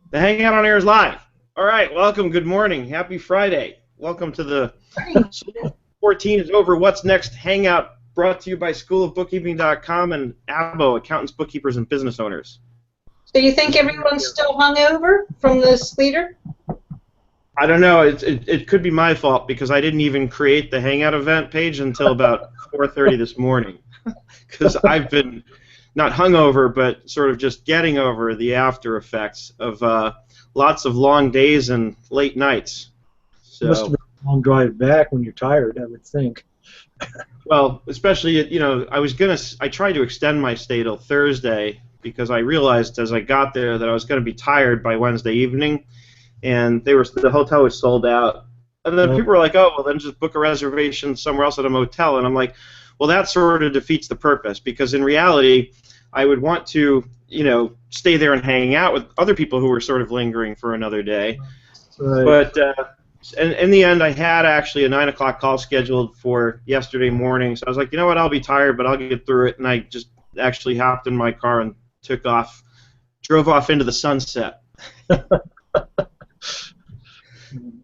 The Hangout on Air is live. All right, welcome. Good morning. Happy Friday. Welcome to the 14 is over. What's next? Hangout brought to you by schoolofbookkeeping.com and ABO, accountants, bookkeepers, and business owners. So you think everyone's still hungover from the sleeter? I don't know. It could be my fault because I didn't even create the Hangout event page until about 4:30 this morning. Because I've been not hungover, but sort of just getting over the after effects of lots of long days and late nights. So, it must have been a long drive back when you're tired, I would think. Well, especially, I tried to extend my stay till Thursday because I realized as I got there that I was going to be tired by Wednesday evening, and the hotel was sold out. And then people were like, "Oh, well, then just book a reservation somewhere else at a motel." And I'm like, "Well, that sort of defeats the purpose because in reality, I would want to, stay there and hang out with other people who were sort of lingering for another day." Right. But in the end, I had actually a 9 o'clock call scheduled for yesterday morning. So I was like, you know what, I'll be tired, but I'll get through it. And I just actually hopped in my car and drove off into the sunset.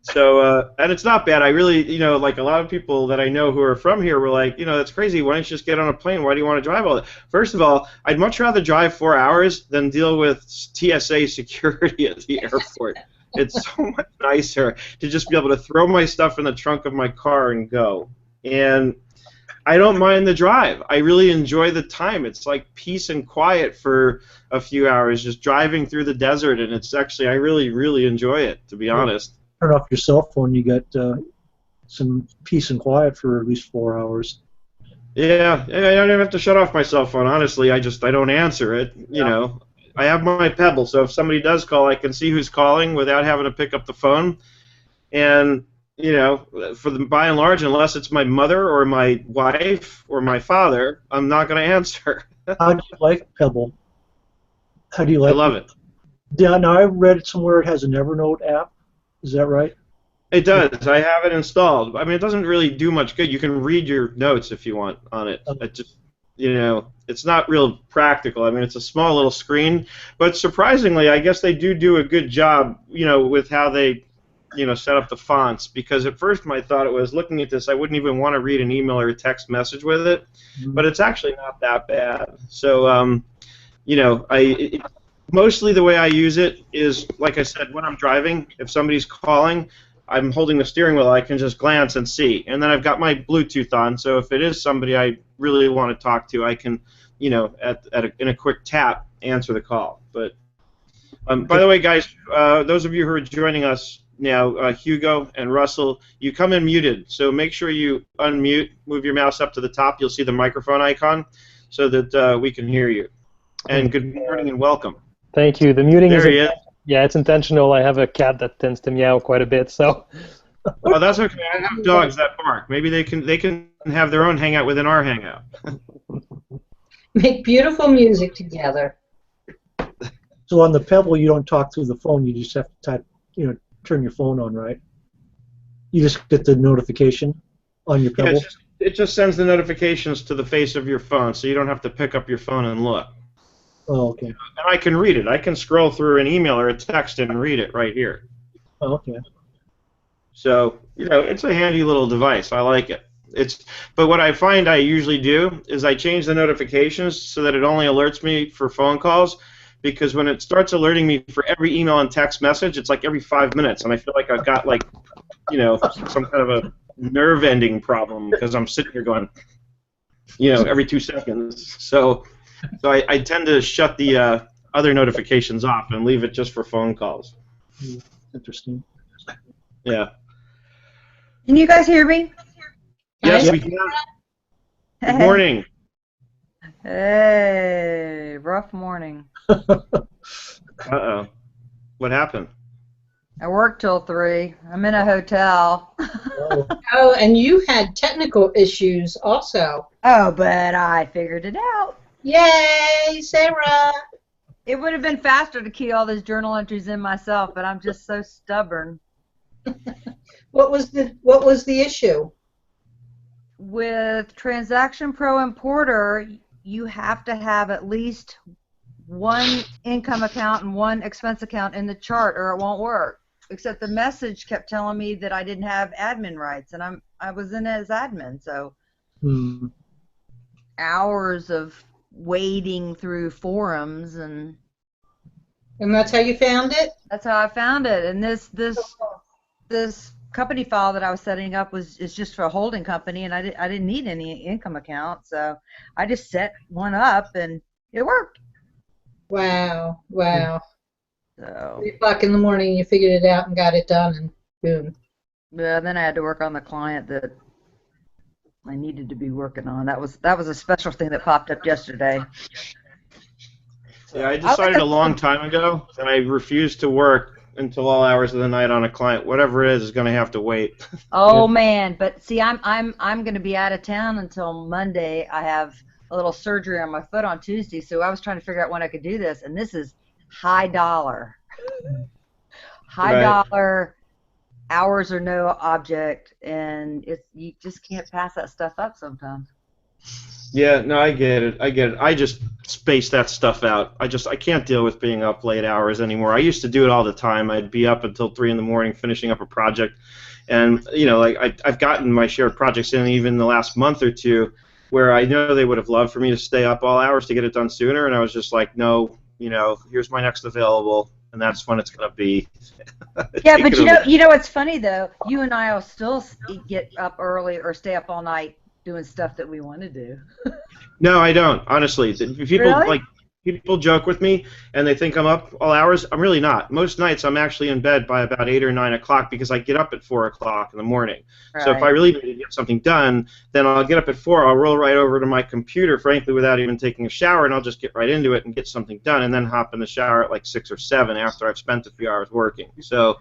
So, and it's not bad. I really, like a lot of people that I know who are from here were like, that's crazy. Why don't you just get on a plane? Why do you want to drive all that? First of all, I'd much rather drive 4 hours than deal with TSA security at the airport. It's so much nicer to just be able to throw my stuff in the trunk of my car and go. And I don't mind the drive. I really enjoy the time. It's like peace and quiet for a few hours, just driving through the desert, and it's actually, I really, really enjoy it, to be honest. Turn off your cell phone, you get some peace and quiet for at least 4 hours. Yeah, I don't even have to shut off my cell phone, honestly. I don't answer it, I have my Pebble, so if somebody does call, I can see who's calling without having to pick up the phone. And, by and large, unless it's my mother or my wife or my father, I'm not going to answer. How do you like Pebble? How do you like I love it. Yeah, now I read it somewhere it has an Evernote app. Is that right? It does. I have it installed. I mean, it doesn't really do much good. You can read your notes if you want on it. It just, it's not real practical. I mean, it's a small little screen, but surprisingly, I guess they do a good job, with how they, set up the fonts. Because at first, my thought it was looking at this, I wouldn't even want to read an email or a text message with it, but it's actually not that bad. So, mostly the way I use it is, like I said, when I'm driving, if somebody's calling, I'm holding the steering wheel, I can just glance and see. And then I've got my Bluetooth on, so if it is somebody I really want to talk to, I can, in a quick tap, answer the call. But by the way, guys, those of you who are joining us now, Hugo and Russell, you come in muted, so make sure you unmute, move your mouse up to the top, you'll see the microphone icon, so that we can hear you. And good morning and welcome. Thank you. The muting there he is. Yeah, it's intentional. I have a cat that tends to meow quite a bit, so. Oh, that's okay. I have dogs that bark. Maybe they can have their own hangout within our hangout. Make beautiful music together. So on the Pebble, you don't talk through the phone. You just have to type, turn your phone on, right? You just get the notification on your Pebble. Yeah, it just sends the notifications to the face of your phone, so you don't have to pick up your phone and look. Oh, okay. And I can read it. I can scroll through an email or a text and read it right here. Oh, okay. So, it's a handy little device. I like it. But what I find I usually do is I change the notifications so that it only alerts me for phone calls, because when it starts alerting me for every email and text message, it's like every 5 minutes, and I feel like I've got some kind of a nerve-ending problem because I'm sitting here going, every 2 seconds. So I tend to shut the other notifications off and leave it just for phone calls. Interesting. Yeah. Can you guys hear me? Yes, we can. Good morning. Hey, rough morning. Uh-oh. What happened? I work till 3. I'm in a hotel. Oh, and you had technical issues also. Oh, but I figured it out. Yay, Sarah! It would have been faster to key all those journal entries in myself, but I'm just so stubborn. What was the issue? With Transaction Pro Importer, you have to have at least one income account and one expense account in the chart or it won't work. Except the message kept telling me that I didn't have admin rights, and I was in as admin, so hours of wading through forums, and that's how you found it? that's how I found it. And this company file that I was setting up is just for a holding company, and I didn't need any income account, so I just set one up and it worked. Wow. Wow. So 3 o'clock in the morning, you figured it out and got it done, and boom. yeah, then I had to work on the client that I needed to be working on. That was a special thing that popped up yesterday. Yeah, I decided a long time ago that I refuse to work until all hours of the night on a client. Whatever it is going to have to wait. Oh man, but see, I'm going to be out of town until Monday. I have a little surgery on my foot on Tuesday, so I was trying to figure out when I could do this, and this is high dollar. High dollar, hours or no object, and you just can't pass that stuff up sometimes. Yeah, no, I get it. I just space that stuff out. I can't deal with being up late hours anymore. I used to do it all the time. I'd be up until 3 in the morning finishing up a project, and like I've gotten my share of projects in even the last month or two, where I know they would have loved for me to stay up all hours to get it done sooner, and I was just like, no, here's my next available, and that's when it's going to be. Yeah, but you know what's funny though? You and I will still get up early or stay up all night doing stuff that we want to do. No, I don't. Honestly, people Really? people joke with me and they think I'm up all hours. I'm really not. Most nights I'm actually in bed by about 8 or 9 o'clock because I get up at 4 o'clock in the morning. Right. So if I really need to get something done, then I'll get up at 4. I'll roll right over to my computer, frankly, without even taking a shower, and I'll just get right into it and get something done, and then hop in the shower at like 6 or 7 after I've spent a few hours working. So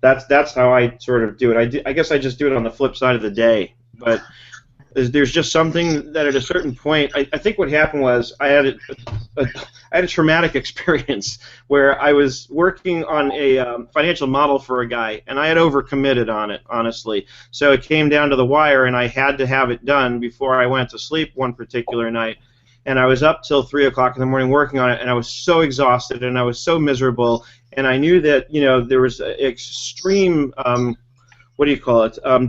that's how I sort of do it. I guess I just do it on the flip side of the day, but. There's just something that at a certain point, I think what happened was I had a traumatic experience where I was working on a financial model for a guy, and I had overcommitted on it, honestly. So it came down to the wire, and I had to have it done before I went to sleep one particular night. And I was up till 3 o'clock in the morning working on it, and I was so exhausted, and I was so miserable, and I knew that there was extreme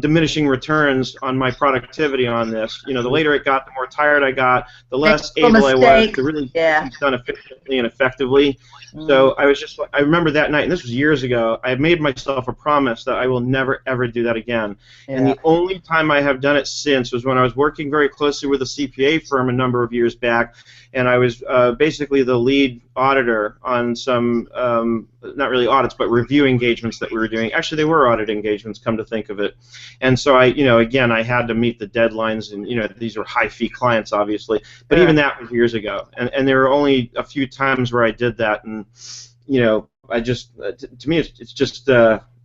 diminishing returns on my productivity on this. The later it got, the more tired I got, the less able I was to really get things done efficiently and effectively. So I remember that night, and this was years ago, I had made myself a promise that I will never, ever do that again. Yeah. And the only time I have done it since was when I was working very closely with a CPA firm a number of years back, and I was basically the lead auditor on some, not really audits, but review engagements that we were doing. Actually, they were audit engagements, come to think of it. And so again, I had to meet the deadlines, and these were high-fee clients, obviously. But even that was years ago, and there were only a few times where I did that, and I just, to me, it's just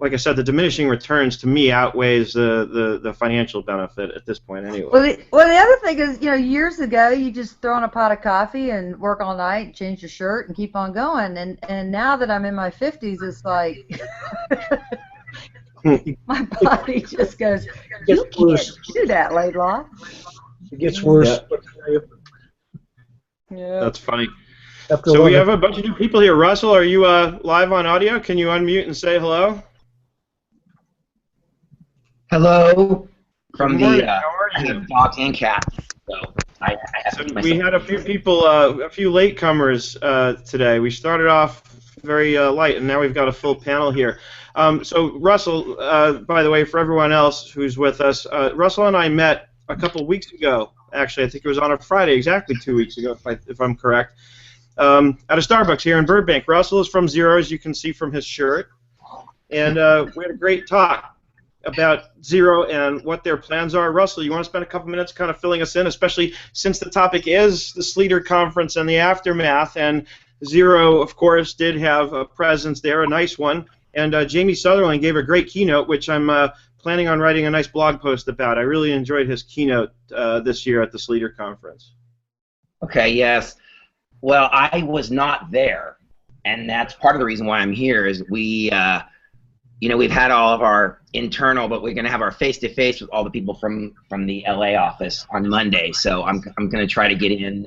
like I said, the diminishing returns to me outweighs the financial benefit at this point, anyway. Well, the other thing is, years ago, you just throw in a pot of coffee and work all night, change your shirt, and keep on going. And now that I'm in my 50s, it's like my body just goes, you can't do that, Laidlaw. It gets worse. Yeah. That's funny. So we have a bunch of new people here. Russell, are you live on audio? Can you unmute and say hello? Hello. From the dogs and cats. So we had a few people, a few latecomers today. We started off very light, and now we've got a full panel here. So Russell, by the way, for everyone else who's with us, Russell and I met a couple weeks ago. Actually, I think it was on a Friday, exactly 2 weeks ago, if I'm correct. At a Starbucks here in Burbank. Russell is from Zero, as you can see from his shirt, and we had a great talk about Zero and what their plans are. Russell, you want to spend a couple minutes kind of filling us in, especially since the topic is the Sleater Conference and the aftermath, and Zero, of course, did have a presence there, a nice one, and Jamie Sutherland gave a great keynote, which I'm planning on writing a nice blog post about. I really enjoyed his keynote this year at the Sleater Conference. Okay, yes. Well, I was not there, and that's part of the reason why I'm here. Is we've had all of our internal, but we're going to have our face-to-face with all the people from the LA office on Monday. So I'm going to try to get in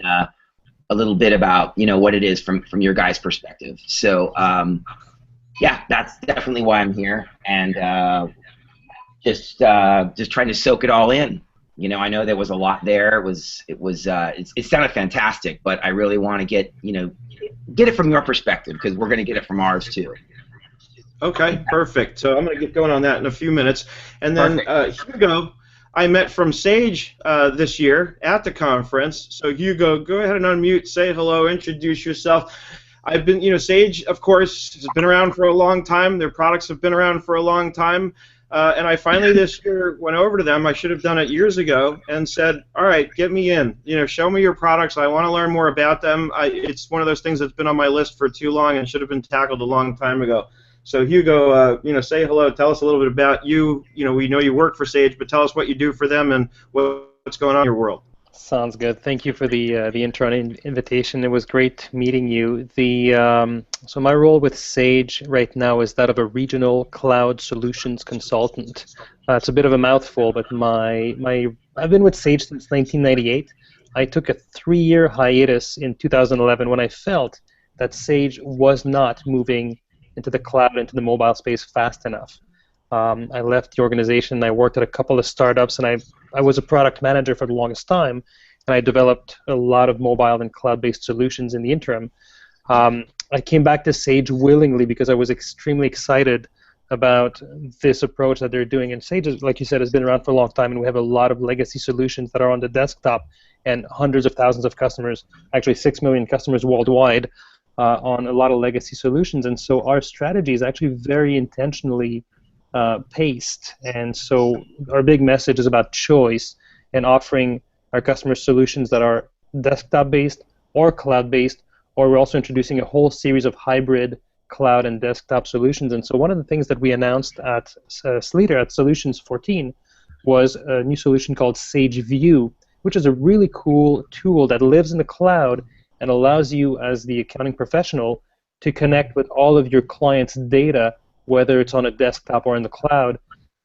a little bit about what it is from your guys' perspective. So yeah, that's definitely why I'm here, and just trying to soak it all in. I know there was a lot there. It sounded fantastic, but I really want to get it from your perspective, because we're going to get it from ours too. Okay, perfect. So I'm going to get going on that in a few minutes. And then Hugo, I met from Sage this year at the conference. So Hugo, go ahead and unmute, say hello, introduce yourself. I've been, Sage, of course, has been around for a long time. Their products have been around for a long time. And I finally this year went over to them. I should have done it years ago and said, all right, get me in. Show me your products. I want to learn more about them. It's one of those things that's been on my list for too long and should have been tackled a long time ago. So Hugo, say hello. Tell us a little bit about you. We know you work for Sage, but tell us what you do for them and what's going on in your world. Sounds good. Thank you for the intro and invitation. It was great meeting you. So my role with Sage right now is that of a regional cloud solutions consultant. It's a bit of a mouthful, but I've been with Sage since 1998. I took a 3-year hiatus in 2011 when I felt that Sage was not moving into the cloud, into the mobile space fast enough. I left the organization. I worked at a couple of startups, and I was a product manager for the longest time, and I developed a lot of mobile and cloud-based solutions in the interim. I came back to Sage willingly because I was extremely excited about this approach that they're doing. And Sage, like you said, has been around for a long time, and we have a lot of legacy solutions that are on the desktop, and hundreds of thousands of customers, actually 6 million customers worldwide, on a lot of legacy solutions. And so our strategy is actually very intentionally paced. And so our big message is about choice and offering our customers solutions that are desktop-based or cloud-based, or we're also introducing a whole series of hybrid cloud and desktop solutions. And so one of the things that we announced at Sleater at Solutions 14 was a new solution called Sage View, which is a really cool tool that lives in the cloud and allows you as the accounting professional to connect with all of your clients' data, whether it's on a desktop or in the cloud,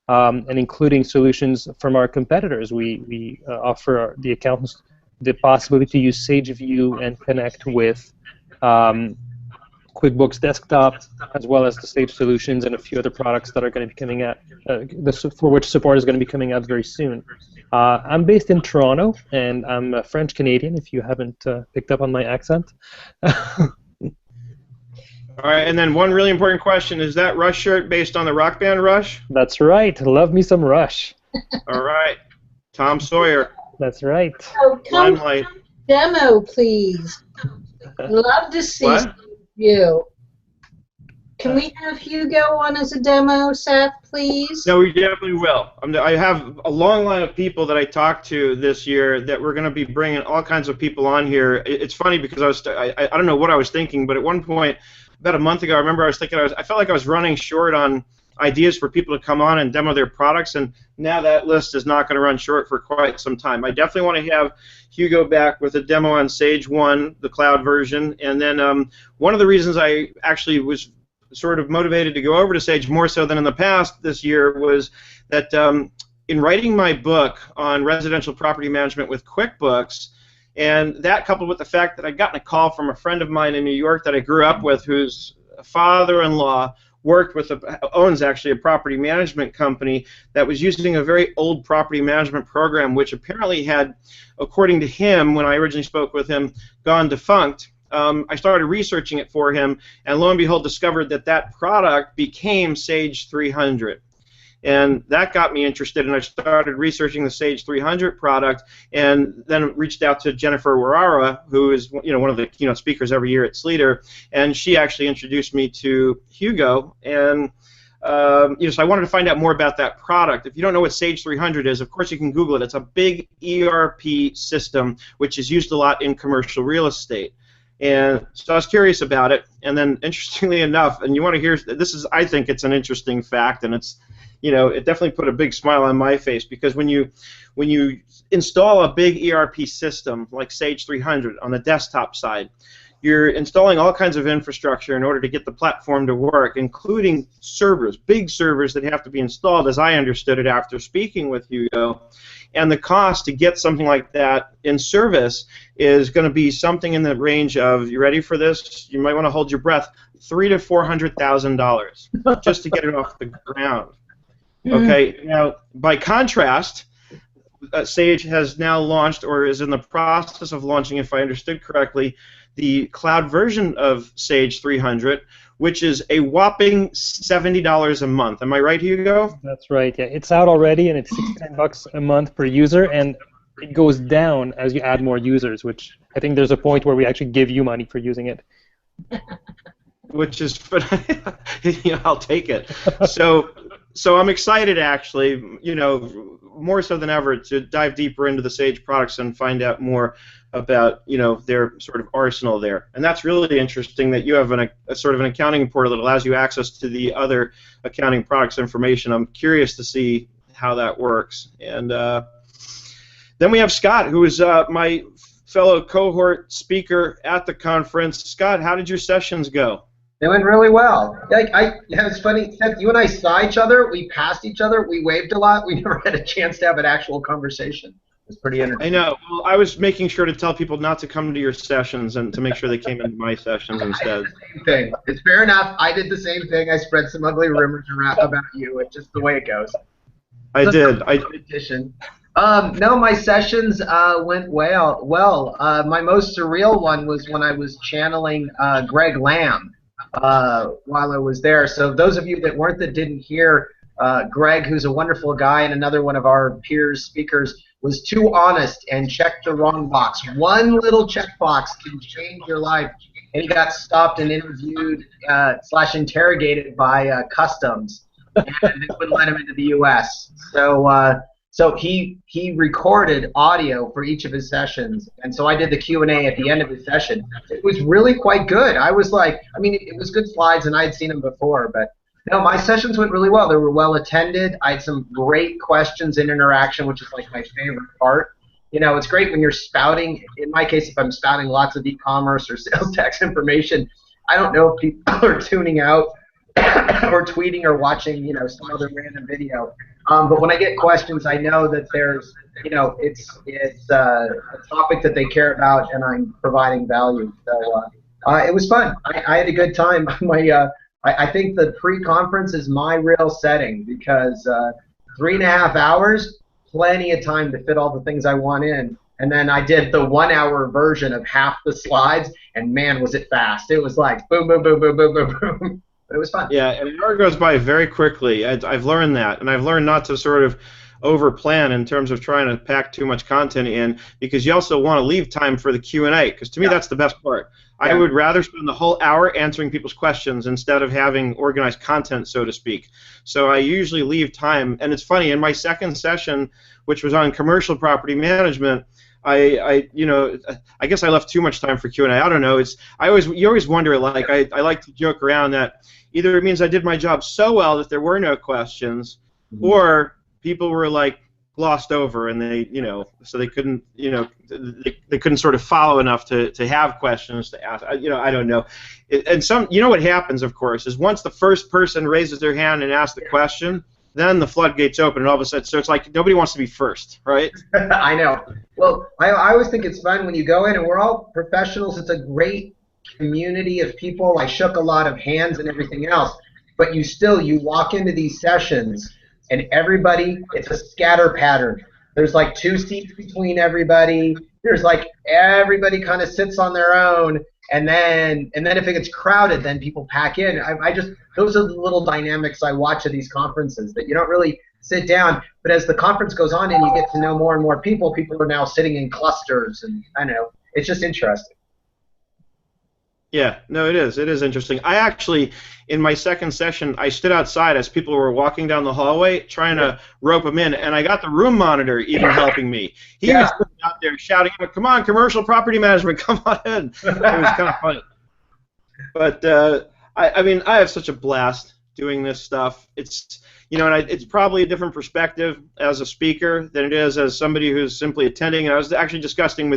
and including solutions from our competitors. We offer the accountants the possibility to use Sage View and connect with QuickBooks Desktop, as well as the Sage solutions and a few other products that are going to be coming out, for which support is going to be coming out very soon. I'm based in Toronto, and I'm a French Canadian, if you haven't picked up on my accent. All right, and then one really important question: is that Rush shirt based on the rock band Rush? That's right. Love me some Rush. All right, Tom Sawyer. That's right. Oh, come Limelight. demo, please. Love to see What? you. Can we have Hugo on as a demo, Seth, please? No, we definitely will. I have a long line of people that I talked to this year that we're going to be bringing all kinds of people on here. It's funny because I don't know what I was thinking, but at one point, about a month ago, I remember I was thinking I felt like I was running short on ideas for people to come on and demo their products, and now that list is not going to run short for quite some time. I definitely want to have Hugo back with a demo on Sage 1, the cloud version, and then one of the reasons I actually was sort of motivated to go over to Sage more so than in the past this year was that in writing my book on residential property management with QuickBooks, and that coupled with the fact that I'd gotten a call from a friend of mine in New York that I grew up with, whose father-in-law owns actually a property management company that was using a very old property management program, which apparently had, according to him, when I originally spoke with him, gone defunct. I started researching it for him, and lo and behold, discovered that that product became Sage 300. And that got me interested, and I started researching the Sage 300 product, and then reached out to Jennifer Warara, who is one of the keynote speakers every year at Sleater, and she actually introduced me to Hugo. And so I wanted to find out more about that product. If you don't know what Sage 300 is, of course you can Google it. It's a big ERP system which is used a lot in commercial real estate. And so I was curious about it, and then interestingly enough, and you want to hear this, I think it's an interesting fact, and it's it definitely put a big smile on my face, because when you install a big ERP system like Sage 300 on the desktop side, you're installing all kinds of infrastructure in order to get the platform to work, including servers, big servers that have to be installed, as I understood it after speaking with Hugo. And the cost to get something like that in service is going to be something in the range of, you ready for this? You might want to hold your breath, $300,000 to $400,000 just to get it off the ground. Okay. Now, by contrast, Sage has now launched, or is in the process of launching, if I understood correctly, the cloud version of Sage 300, which is a whopping $70 a month. Am I right, Hugo? That's right. Yeah, it's out already, and it's $69 a month per user, and it goes down as you add more users. Which I think there's a point where we actually give you money for using it. Which is, I'll take it. So I'm excited, actually, more so than ever, to dive deeper into the Sage products and find out more about, their sort of arsenal there. And that's really interesting that you have a sort of an accounting portal that allows you access to the other accounting products information. I'm curious to see how that works. And then we have Scott, who is my fellow cohort speaker at the conference. Scott, how did your sessions go? They went really well. It's funny, Seth, you and I saw each other, we passed each other, we waved a lot, we never had a chance to have an actual conversation. It was pretty entertaining. I know. Well, I was making sure to tell people not to come to your sessions and to make sure they came into my sessions instead. I did the same thing. It's fair enough. I did the same thing. I spread some ugly rumors around about you. It's just the way it goes. I did. No, my sessions went well. My most surreal one was when I was channeling Greg Lamb while I was there. So those of you that didn't hear, Greg, who's a wonderful guy and another one of our peers speakers, was too honest and checked the wrong box. One little checkbox can change your life. And he got stopped and interviewed / interrogated by customs, and they wouldn't let him into the U.S. So he recorded audio for each of his sessions, and so I did the Q&A at the end of his session. It was really quite good. I was like, it was good slides, and I had seen them before, but no, my sessions went really well. They were well attended. I had some great questions and interaction, which is like my favorite part. It's great when you're spouting. In my case, if I'm spouting lots of e-commerce or sales tax information, I don't know if people are tuning out or tweeting or watching, some other random video. But when I get questions, I know that there's, it's a topic that they care about, and I'm providing value. So it was fun. I had a good time. I think the pre-conference is my real setting because 3.5 hours, plenty of time to fit all the things I want in. And then I did the 1-hour version of half the slides, and man, was it fast. It was like boom, boom, boom, boom, boom, boom, boom. But it was fun. Yeah, and an hour goes by very quickly. I've learned that, and I've learned not to sort of over-plan in terms of trying to pack too much content in, because you also want to leave time for the Q&A, because to me that's the best part. I would rather spend the whole hour answering people's questions instead of having organized content, so to speak. So I usually leave time, and it's funny, in my second session, which was on commercial property management, I guess I left too much time for Q&A. I don't know. You always wonder, like, I like to joke around that either it means I did my job so well that there were no questions, or people were like glossed over and they, so they couldn't, they couldn't sort of follow enough to have questions to ask. I don't know. And what happens, of course, is once the first person raises their hand and asks the question, then the floodgates open, and all of a sudden, so it's like nobody wants to be first, right? I know. Well, I always think it's fun when you go in, and we're all professionals. It's a great community of people. I shook a lot of hands and everything else, but you walk into these sessions, and everybody, it's a scatter pattern. There's like 2 seats between everybody. There's like everybody kind of sits on their own, and then if it gets crowded, then people pack in. Those are the little dynamics I watch at these conferences, that you don't really sit down, but as the conference goes on and you get to know more and more people are now sitting in clusters, and I know, it's just interesting. Yeah, no, it is. It is interesting. I actually, in my second session, I stood outside as people were walking down the hallway trying to rope them in, and I got the room monitor even helping me. He was out there shouting, "Come on, commercial property management, come on in." It was kind of funny. But I have such a blast doing this stuff. It's it's probably a different perspective as a speaker than it is as somebody who's simply attending. And I was actually discussing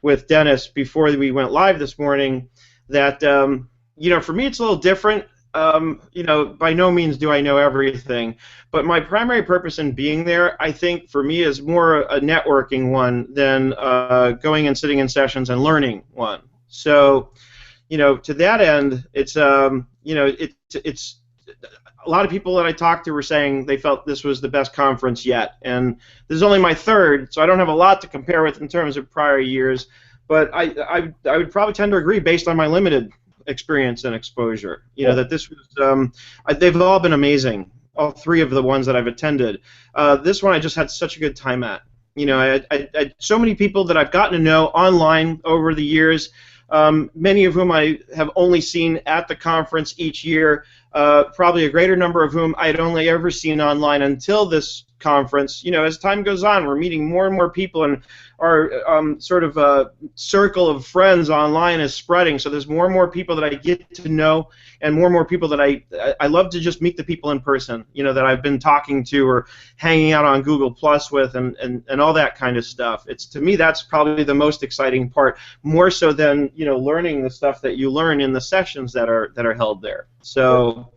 with Dennis before we went live this morning that for me it's a little different. By no means do I know everything, but my primary purpose in being there, I think, for me, is more a networking one than going and sitting in sessions and learning one. So, to that end, it's it's a lot of people that I talked to were saying they felt this was the best conference yet, and this is only my third, so I don't have a lot to compare with in terms of prior years, but I would probably tend to agree based on my limited experience and exposure. That this was they've all been amazing. All three of the ones that I've attended. This one I just had such a good time at. I so many people that I've gotten to know online over the years. Many of whom I have only seen at the conference each year. Probably a greater number of whom I'd only ever seen online until this conference. As time goes on, we're meeting more and more people, and our sort of circle of friends online is spreading. So there's more and more people that I get to know, and more people that I love to just meet the people in person. That I've been talking to or hanging out on Google Plus with, and all that kind of stuff. To me, that's probably the most exciting part, more so than learning the stuff that you learn in the sessions that are held there. So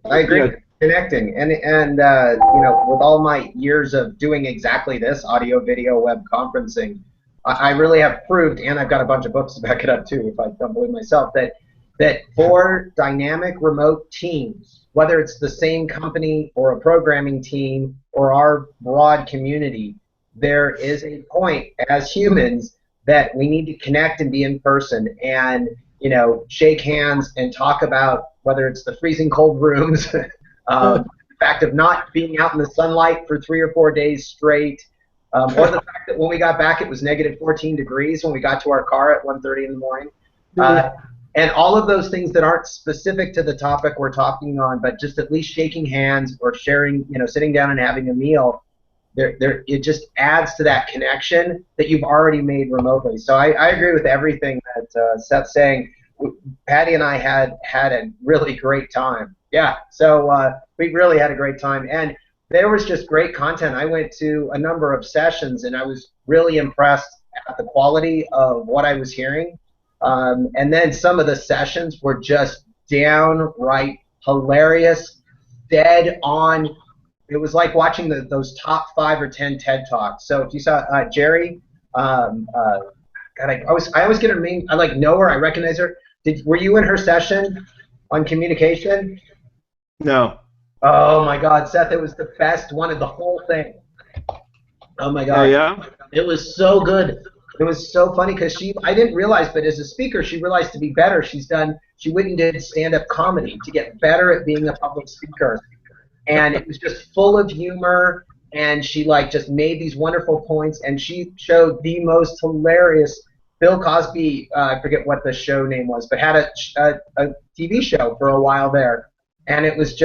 I agree. Connecting and with all my years of doing exactly this, audio, video, web conferencing, I really have proved, and I've got a bunch of books to back it up too, if I don't believe myself, that for dynamic remote teams, whether it's the same company or a programming team or our broad community, there is a point as humans that we need to connect and be in person and shake hands and talk about whether it's the freezing cold rooms. The fact of not being out in the sunlight for 3 or 4 days straight, or the fact that when we got back it was negative 14 degrees when we got to our car at 1:30 in the morning. And all of those things that aren't specific to the topic we're talking on, but just at least shaking hands or sharing, sitting down and having a meal, it just adds to that connection that you've already made remotely. So I agree with everything that Seth's saying. Patty and I had a really great time. Yeah, so we really had a great time, and there was just great content. I went to a number of sessions, and I was really impressed at the quality of what I was hearing. And then some of the sessions were just downright hilarious, dead on. It was like watching those top 5 or 10 TED Talks. So if you saw Jerry, God, I always get her name. I know her. I recognize her. Were you in her session on communication? No. Oh my God, Seth! It was the best one of the whole thing. Oh my God. Oh yeah. It was so good. It was so funny because I didn't realize, but as a speaker, she realized to be better. She went and did stand-up comedy to get better at being a public speaker, and it was just full of humor. And she just made these wonderful points, and she showed the most hilarious. Bill Cosby, I forget what the show name was, but had a TV show for a while there, and it was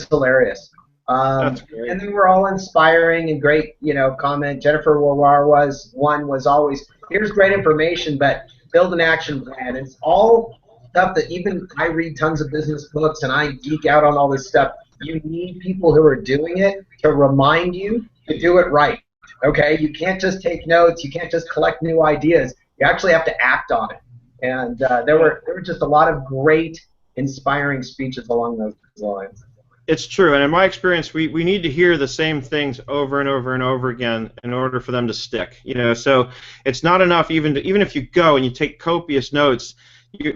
hilarious. That's great. And they were all inspiring and great, comment. Jennifer Warwar was always, here's great information, but build an action plan. It's all stuff that even I read tons of business books and I geek out on all this stuff. You need people who are doing it to remind you to do it right. Okay? You can't just take notes. You can't just collect new ideas. You actually have to act on it. And there were just a lot of great, inspiring speeches along those lines. It's true, and in my experience, we need to hear the same things over and over and over again in order for them to stick. So it's not enough even if you go and you take copious notes.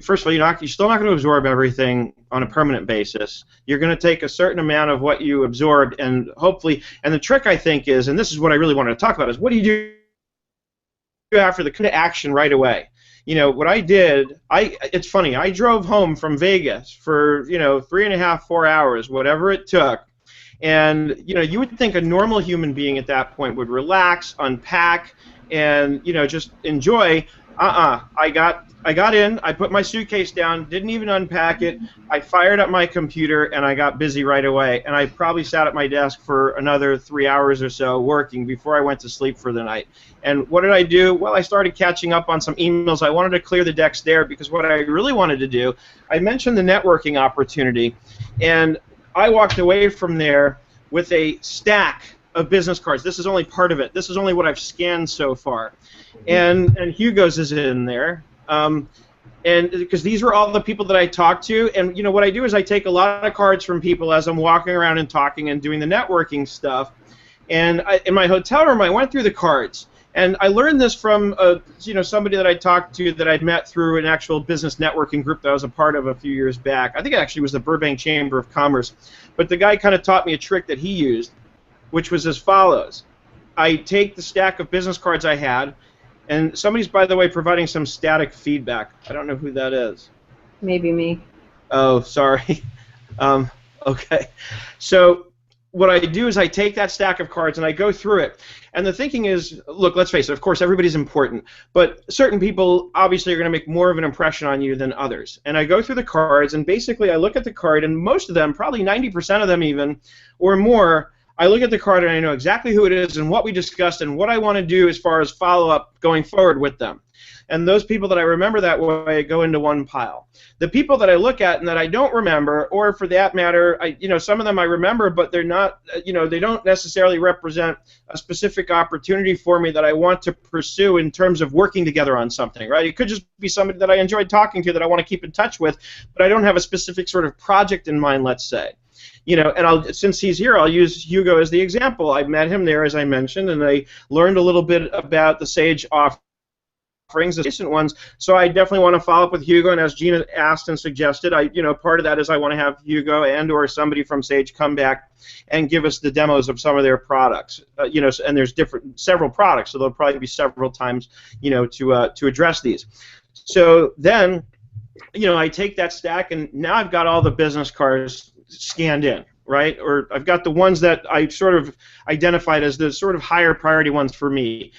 First of all, you're still not going to absorb everything on a permanent basis. You're going to take a certain amount of what you absorbed, and hopefully, and the trick I think is, and this is what I really wanted to talk about, is what do you do after the action right away? What I did, it's funny, I drove home from Vegas for, 3.5, 4 hours, whatever it took. And, you would think a normal human being at that point would relax, unpack, and, just enjoy. I got in, I put my suitcase down, didn't even unpack it, I fired up my computer, and I got busy right away. And I probably sat at my desk for another 3 hours or so working before I went to sleep for the night. And what did I do? Well, I started catching up on some emails. I wanted to clear the decks there because what I really wanted to do, I mentioned the networking opportunity, and I walked away from there with a stack of business cards. This is only part of it. This is only what I've scanned so far. And Hugo's is in there. And because these were all the people that I talked to, and what I do is I take a lot of cards from people as I'm walking around and talking and doing the networking stuff. And in my hotel room, I went through the cards, and I learned this from somebody that I talked to that I'd met through an actual business networking group that I was a part of a few years back. I think it actually was the Burbank Chamber of Commerce. But the guy kind of taught me a trick that he used, which was as follows. I take the stack of business cards I had, and somebody's, by the way, providing some static feedback. I don't know who that is. Maybe me. Oh, sorry. Okay. So what I do is I take that stack of cards and I go through it. And the thinking is, look, let's face it, of course, everybody's important. But certain people obviously are going to make more of an impression on you than others. And I go through the cards, and basically I look at the card, and most of them, probably 90% of them even, or more, I look at the card and I know exactly who it is and what we discussed and what I want to do as far as follow-up going forward with them. And those people that I remember that way go into one pile. The people that I look at and that I don't remember, or for that matter, some of them I remember, but they're not, they don't necessarily represent a specific opportunity for me that I want to pursue in terms of working together on something, right? It could just be somebody that I enjoyed talking to that I want to keep in touch with, but I don't have a specific sort of project in mind, let's say. And since he's here, I'll use Hugo as the example. I met him there, as I mentioned, and I learned a little bit about the Sage offerings, the recent ones. So I definitely want to follow up with Hugo. And as Gina asked and suggested, part of that is I want to have Hugo and/or somebody from Sage come back and give us the demos of some of their products. And there's several products, so there'll probably be several times, to address these. So then, I take that stack, and now I've got all the business cards scanned in, right? Or I've got the ones that I sort of identified as the sort of higher priority ones for me.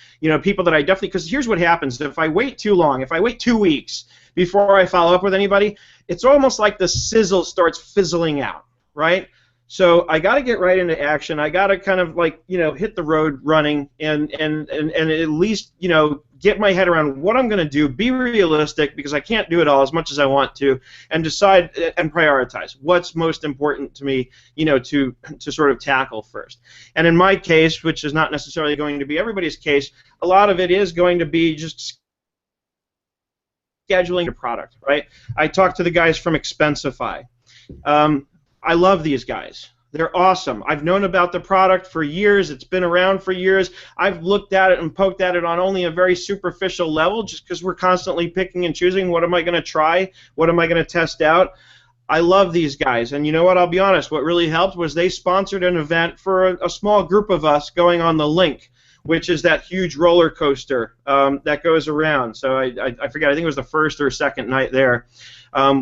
People that I definitely, because here's what happens. If I wait too long, if I wait 2 weeks before I follow up with anybody, it's almost like the sizzle starts fizzling out, right? So I got to get right into action. I got to kind of hit the road running and at least, get my head around what I'm going to do, be realistic because I can't do it all as much as I want to, and decide and prioritize what's most important to me, to sort of tackle first. And in my case, which is not necessarily going to be everybody's case, a lot of it is going to be just scheduling a product, right? I talked to the guys from Expensify. I love these guys. They're awesome. I've known about the product for years. It's been around for years. I've looked at it and poked at it on only a very superficial level just because we're constantly picking and choosing what am I going to try, what am I going to test out. I love these guys. And you know what? I'll be honest. What really helped was they sponsored an event for a small group of us going on the Link, which is that huge roller coaster that goes around. So I forget. I think it was the first or second night there.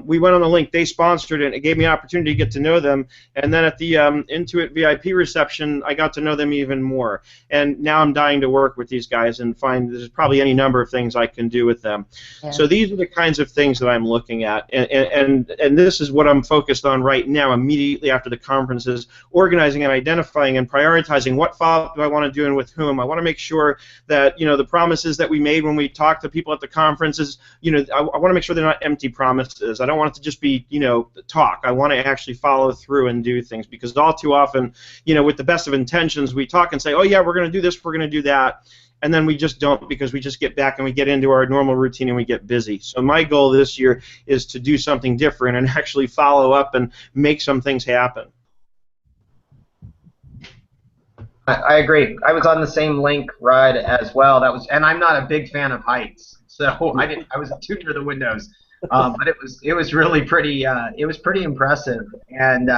We went on the Link. They sponsored it. It gave me an opportunity to get to know them. And then at the Intuit VIP reception, I got to know them even more. And now I'm dying to work with these guys and find there's probably any number of things I can do with them. Yeah. So these are the kinds of things that I'm looking at. And this is what I'm focused on right now immediately after the conference is organizing and identifying and prioritizing what follow-up do I want to do and with whom. I want to make sure that, the promises that we made when we talked to people at the conferences, I want to make sure they're not empty promises. I don't want it to just be, talk. I want to actually follow through and do things because all too often, with the best of intentions, we talk and say, oh, yeah, we're going to do this, we're going to do that, and then we just don't because we just get back and we get into our normal routine and we get busy. So my goal this year is to do something different and actually follow up and make some things happen. I agree. I was on the same Link ride as well. And I'm not a big fan of heights, so I was too near the windows. But it was really pretty. It was pretty impressive, and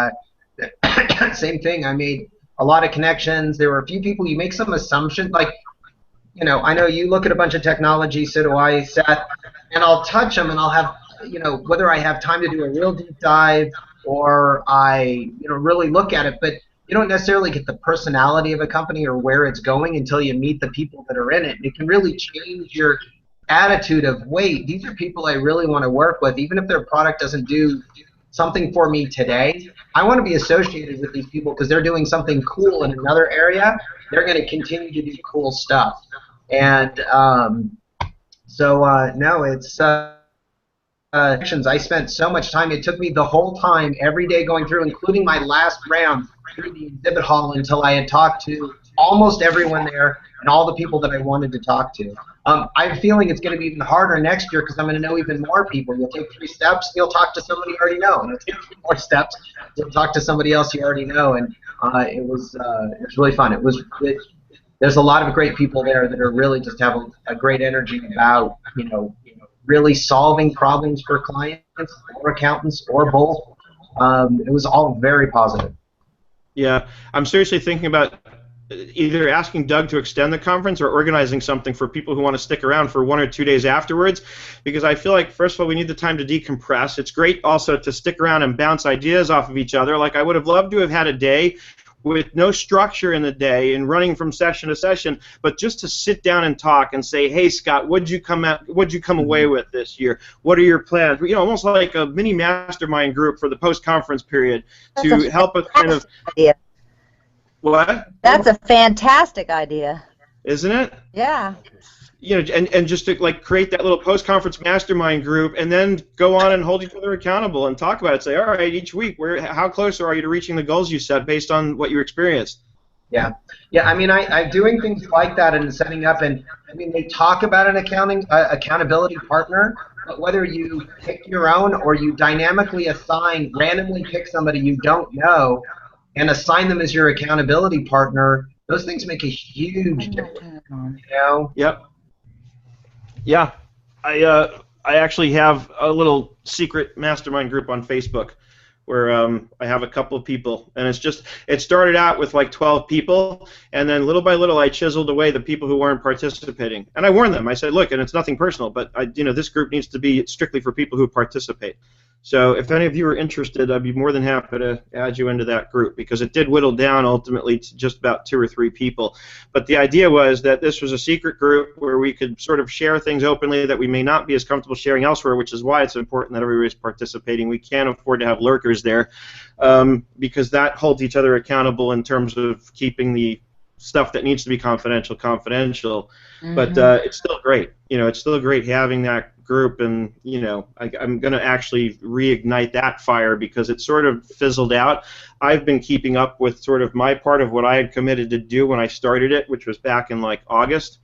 same thing. I made a lot of connections. There were a few people. You make some assumptions, like I know you look at a bunch of technology. So do I, Seth. And I'll touch them, and I'll have whether I have time to do a real deep dive or I really look at it, but you don't necessarily get the personality of a company or where it's going until you meet the people that are in it. It can really change your attitude of, wait, these are people I really want to work with, even if their product doesn't do something for me today. I want to be associated with these people because they're doing something cool in another area. They're going to continue to do cool stuff. And no, it's I spent so much time. It took me the whole time, every day going through, including my last round through the exhibit hall until I had talked to almost everyone there and all the people that I wanted to talk to. I'm feeling it's going to be even harder next year because I'm going to know even more people. You'll take 3 steps, you'll talk to somebody you already know. And you'll take 3 more steps, you'll talk to somebody else you already know. And it was really fun. There's a lot of great people there that are really just have a great energy about really solving problems for clients or accountants or both. It was all very positive. Yeah, I'm seriously thinking about either asking Doug to extend the conference or organizing something for people who want to stick around for 1 or 2 days afterwards, because I feel like, first of all, we need the time to decompress. It's great also to stick around and bounce ideas off of each other. Like, I would have loved to have had a day with no structure in the day and running from session to session, but just to sit down and talk and say, hey, Scott, what'd you come away with this year? What are your plans? Almost like a mini mastermind group for the post-conference period to help us kind of... Idea. What? That's a fantastic idea. Isn't it? Yeah. And just to create that little post-conference mastermind group, and then go on and hold each other accountable and talk about it. Say, all right, each week, how close are you to reaching the goals you set based on what you experienced? Yeah. I mean, I'm doing things like that and setting up, and I mean, they talk about an accountability partner, but whether you pick your own or you dynamically randomly pick somebody you don't know, and assign them as your accountability partner, those things make a huge difference. Yep. Yeah. I actually have a little secret mastermind group on Facebook where I have a couple of people, and it started out with 12 people, and then little by little I chiseled away the people who weren't participating. And I warned them. I said, look, and it's nothing personal, but this group needs to be strictly for people who participate. So if any of you are interested, I'd be more than happy to add you into that group, because it did whittle down ultimately to just about 2 or 3 people. But the idea was that this was a secret group where we could sort of share things openly that we may not be as comfortable sharing elsewhere, which is why it's important that everybody's participating. We can't afford to have lurkers there, because that holds each other accountable in terms of keeping the stuff that needs to be confidential. Mm-hmm. But it's still great. It's still great having that group, and I'm going to actually reignite that fire because it sort of fizzled out. I've been keeping up with sort of my part of what I had committed to do when I started it, which was back in August.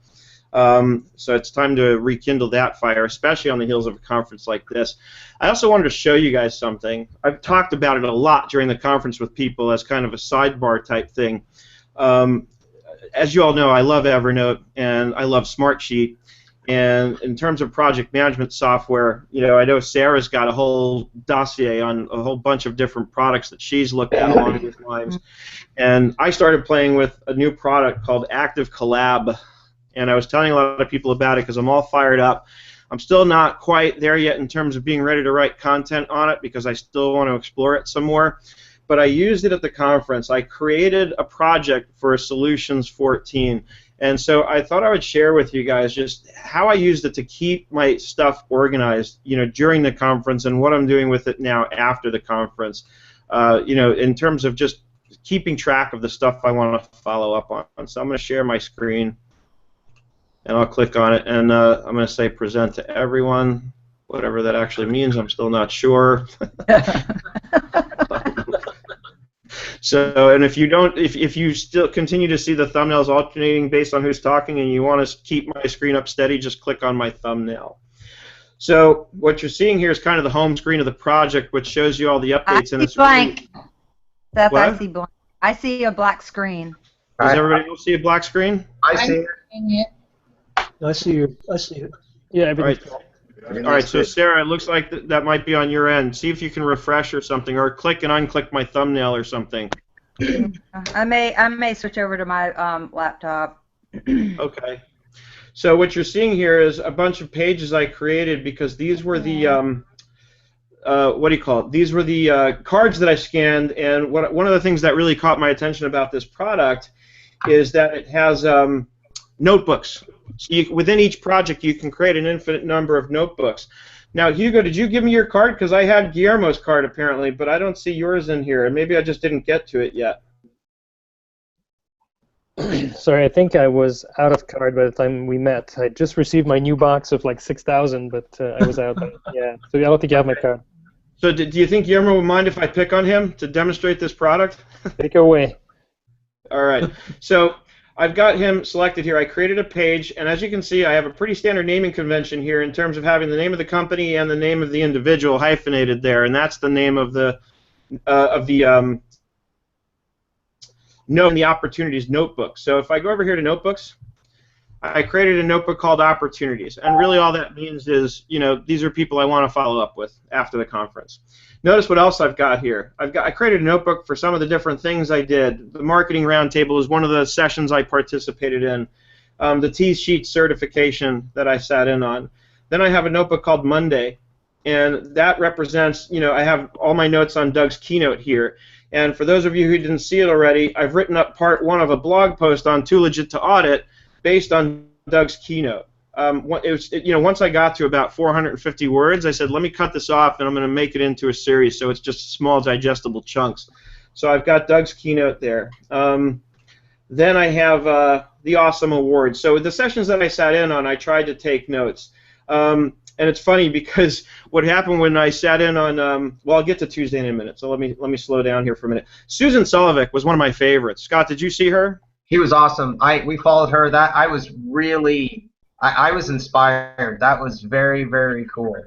So it's time to rekindle that fire, especially on the heels of a conference like this. I also wanted to show you guys something. I've talked about it a lot during the conference with people as kind of a sidebar type thing. As you all know, I love Evernote and I love Smartsheet. And in terms of project management software, I know Sarah's got a whole dossier on a whole bunch of different products that she's looked at along these lines. And I started playing with a new product called Active Collab. And I was telling a lot of people about it because I'm all fired up. I'm still not quite there yet in terms of being ready to write content on it because I still want to explore it some more. But I used it at the conference. I created a project for Solutions 14. And so I thought I would share with you guys just how I used it to keep my stuff organized, during the conference, and what I'm doing with it now after the conference, in terms of just keeping track of the stuff I want to follow up on. So I'm going to share my screen, and I'll click on it, and I'm going to say present to everyone, whatever that actually means. I'm still not sure. So, and if you still continue to see the thumbnails alternating based on who's talking and you want to keep my screen up steady, just click on my thumbnail. So what you're seeing here is kind of the home screen of the project, which shows you all the updates. I see blank. Seth, I see blank. I see a black screen. Does everybody else see a black screen? I see it. I see it. Yeah, everything's all right, so Sarah, it looks like that might be on your end. See if you can refresh or something, or click and unclick my thumbnail or something. I may switch over to my laptop. Okay. So what you're seeing here is a bunch of pages I created because these were the what do you call it? These were the cards that I scanned, and one of the things that really caught my attention about this product is that it has notebooks. So within each project, you can create an infinite number of notebooks. Now, Hugo, did you give me your card? Because I had Guillermo's card, apparently, but I don't see yours in here, and maybe I just didn't get to it yet. Sorry, I think I was out of card by the time we met. I just received my new box of 6,000, but I was out. Yeah, so I don't think you have my card. So do you think Guillermo would mind if I pick on him to demonstrate this product? Take it away. All right. So I've got him selected here. I created a page, and as you can see, I have a pretty standard naming convention here in terms of having the name of the company and the name of the individual hyphenated there, and that's the name of the note in the opportunities notebook. So if I go over here to notebooks, I created a notebook called opportunities, and really all that means is, you know, these are people I want to follow up with after the conference. Notice what else I've got here. I created a notebook for some of the different things I did. The marketing roundtable is one of the sessions I participated in. The T-sheet certification that I sat in on. Then I have a notebook called Monday, and that represents, you know, I have all my notes on Doug's keynote here. And for those of you who didn't see it already, I've written up part 1 of a blog post on Too Legit to Audit based on Doug's keynote. Once I got to about 450 words, I said, let me cut this off, and I'm going to make it into a series, so it's just small, digestible chunks. So I've got Doug's keynote there. Then I have the Awesome Awards. So the sessions that I sat in on, I tried to take notes. And it's funny because what happened when I sat in on, well, I'll get to Tuesday in a minute, so let me slow down here for a minute. Susan Solovic was one of my favorites. Scott, did you see her? He was awesome. We followed her. That I was really, I was inspired. That was very, very cool.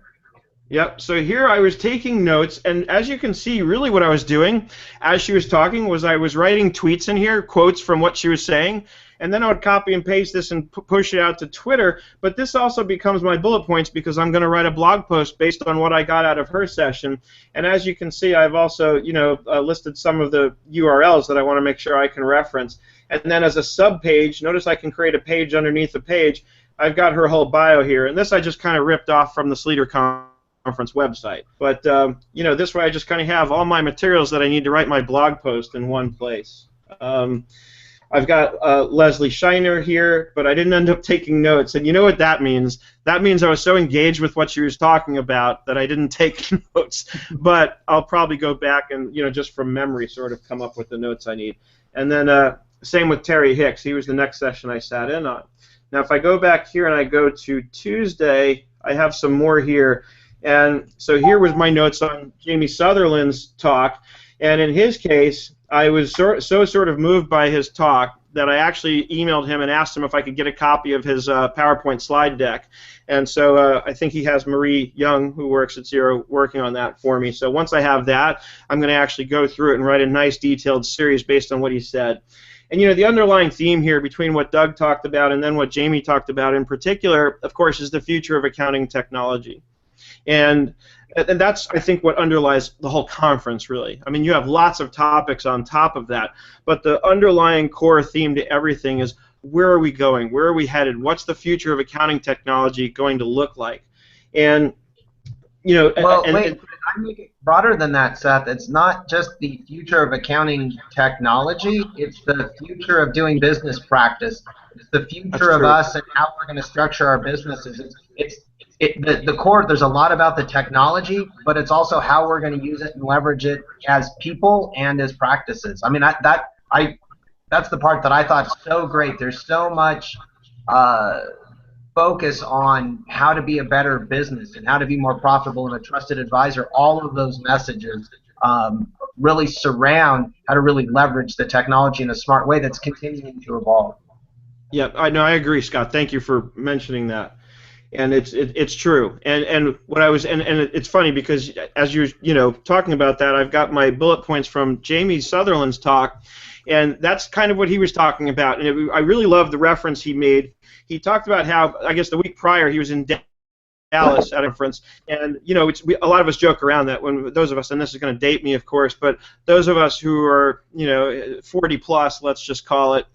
Yep, so here I was taking notes, and as you can see, really what I was doing as she was talking was I was writing tweets in here, quotes from what she was saying, and then I would copy and paste this and push it out to Twitter, but this also becomes my bullet points because I'm going to write a blog post based on what I got out of her session, and as you can see, I've also, listed some of the URLs that I want to make sure I can reference, and then as a sub-page, notice I can create a page underneath the page. I've got her whole bio here, and this I just kind of ripped off from the Sleater Conference website. But, this way I just kind of have all my materials that I need to write my blog post in one place. I've got Leslie Shiner here, but I didn't end up taking notes. And you know what that means? That means I was so engaged with what she was talking about that I didn't take notes. But I'll probably go back and, just from memory sort of come up with the notes I need. And then same with Terry Hicks. He was the next session I sat in on. Now, if I go back here and I go to Tuesday, I have some more here. And so here was my notes on Jamie Sutherland's talk. And in his case, I was so sort of moved by his talk that I actually emailed him and asked him if I could get a copy of his PowerPoint slide deck. And so I think he has Marie Young, who works at Xero, working on that for me. So once I have that, I'm going to actually go through it and write a nice detailed series based on what he said. And the underlying theme here between what Doug talked about and then what Jamie talked about in particular, of course, is the future of accounting technology. And that's, I think, what underlies the whole conference, really. I mean, you have lots of topics on top of that, but the underlying core theme to everything is where are we going? Where are we headed? What's the future of accounting technology going to look like? And, Well, wait, I make it broader than that, Seth. It's not just the future of accounting technology. It's the future of doing business practice. It's the future of us and how we're going to structure our businesses. The core, there's a lot about the technology, but it's also how we're going to use it and leverage it as people and as practices. I mean, that's the part that I thought so great. There's so much focus on how to be a better business and how to be more profitable and a trusted advisor. All of those messages really surround how to really leverage the technology in a smart way that's continuing to evolve. Yeah, I agree, Scott. Thank you for mentioning that. And it's true. And what I was and it's funny because as you're talking about that, I've got my bullet points from Jamie Sutherland's talk, and that's kind of what he was talking about. And I really love the reference he made. He talked about how, I guess the week prior, he was in Dallas at a conference, and a lot of us joke around that when those of us, and this is going to date me, of course, but those of us who are 40 plus, let's just call it.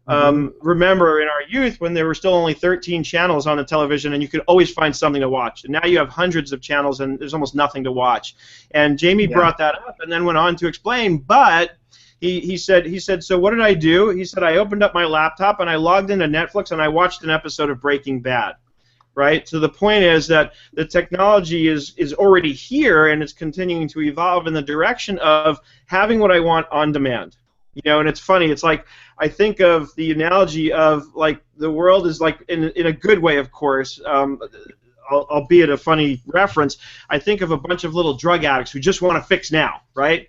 Remember in our youth when there were still only 13 channels on the television and you could always find something to watch. And now you have hundreds of channels and there's almost nothing to watch. And Jamie brought that up and then went on to explain, but he said, so what did I do? He said, I opened up my laptop and I logged into Netflix and I watched an episode of Breaking Bad. Right? So the point is that the technology is already here and it's continuing to evolve in the direction of having what I want on demand. And it's funny. It's like I think of the analogy of like the world is like in a good way, of course, albeit a funny reference. I think of a bunch of little drug addicts who just want to fix now, right?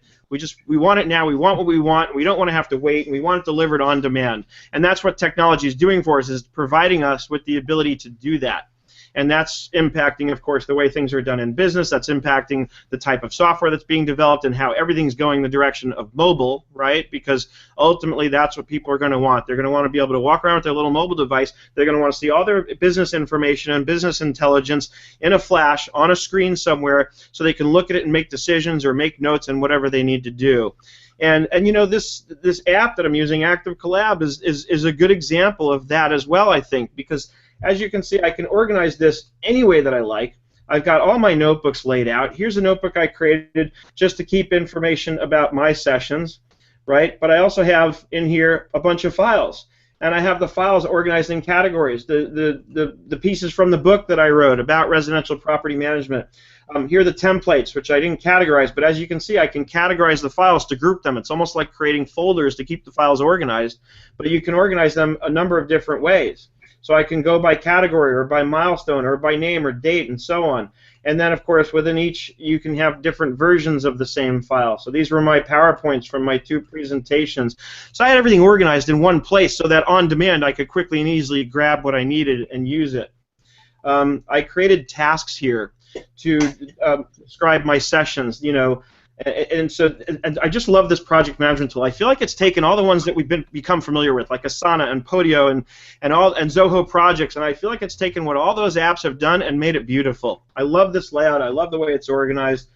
We want it now. We want what we want. We don't want to have to wait, and we want it delivered on demand. And that's what technology is doing for us, is providing us with the ability to do that. And that's impacting, of course, the way things are done in business. That's impacting the type of software that's being developed and how everything's going the direction of mobile, right? Because ultimately that's what people are going to want. They're going to want to be able to walk around with their little mobile device. They're going to want to see all their business information and business intelligence in a flash on a screen somewhere so they can look at it and make decisions or make notes and whatever they need to do. And you know, this app that I'm using, Active Collab, is a good example of that as well, I think, because as you can see, I can organize this any way that I like. I've got all my notebooks laid out. Here's a notebook I created just to keep information about my sessions, right? But I also have in here a bunch of files. And I have the files organized in categories, the pieces from the book that I wrote about residential property management. Here are the templates, which I didn't categorize, but as you can see, I can categorize the files to group them. It's almost like creating folders to keep the files organized, but you can organize them a number of different ways. So I can go by category or by milestone or by name or date and so on. And then, of course, within each, you can have different versions of the same file. So these were my PowerPoints from my 2 presentations. So I had everything organized in one place so that on demand I could quickly and easily grab what I needed and use it. I created tasks here to describe my sessions, you know. And I just love this project management tool. I feel like it's taken all the ones that we've become familiar with, like Asana and Podio and Zoho projects, and I feel like it's taken what all those apps have done and made it beautiful. I love this layout. I love the way it's organized.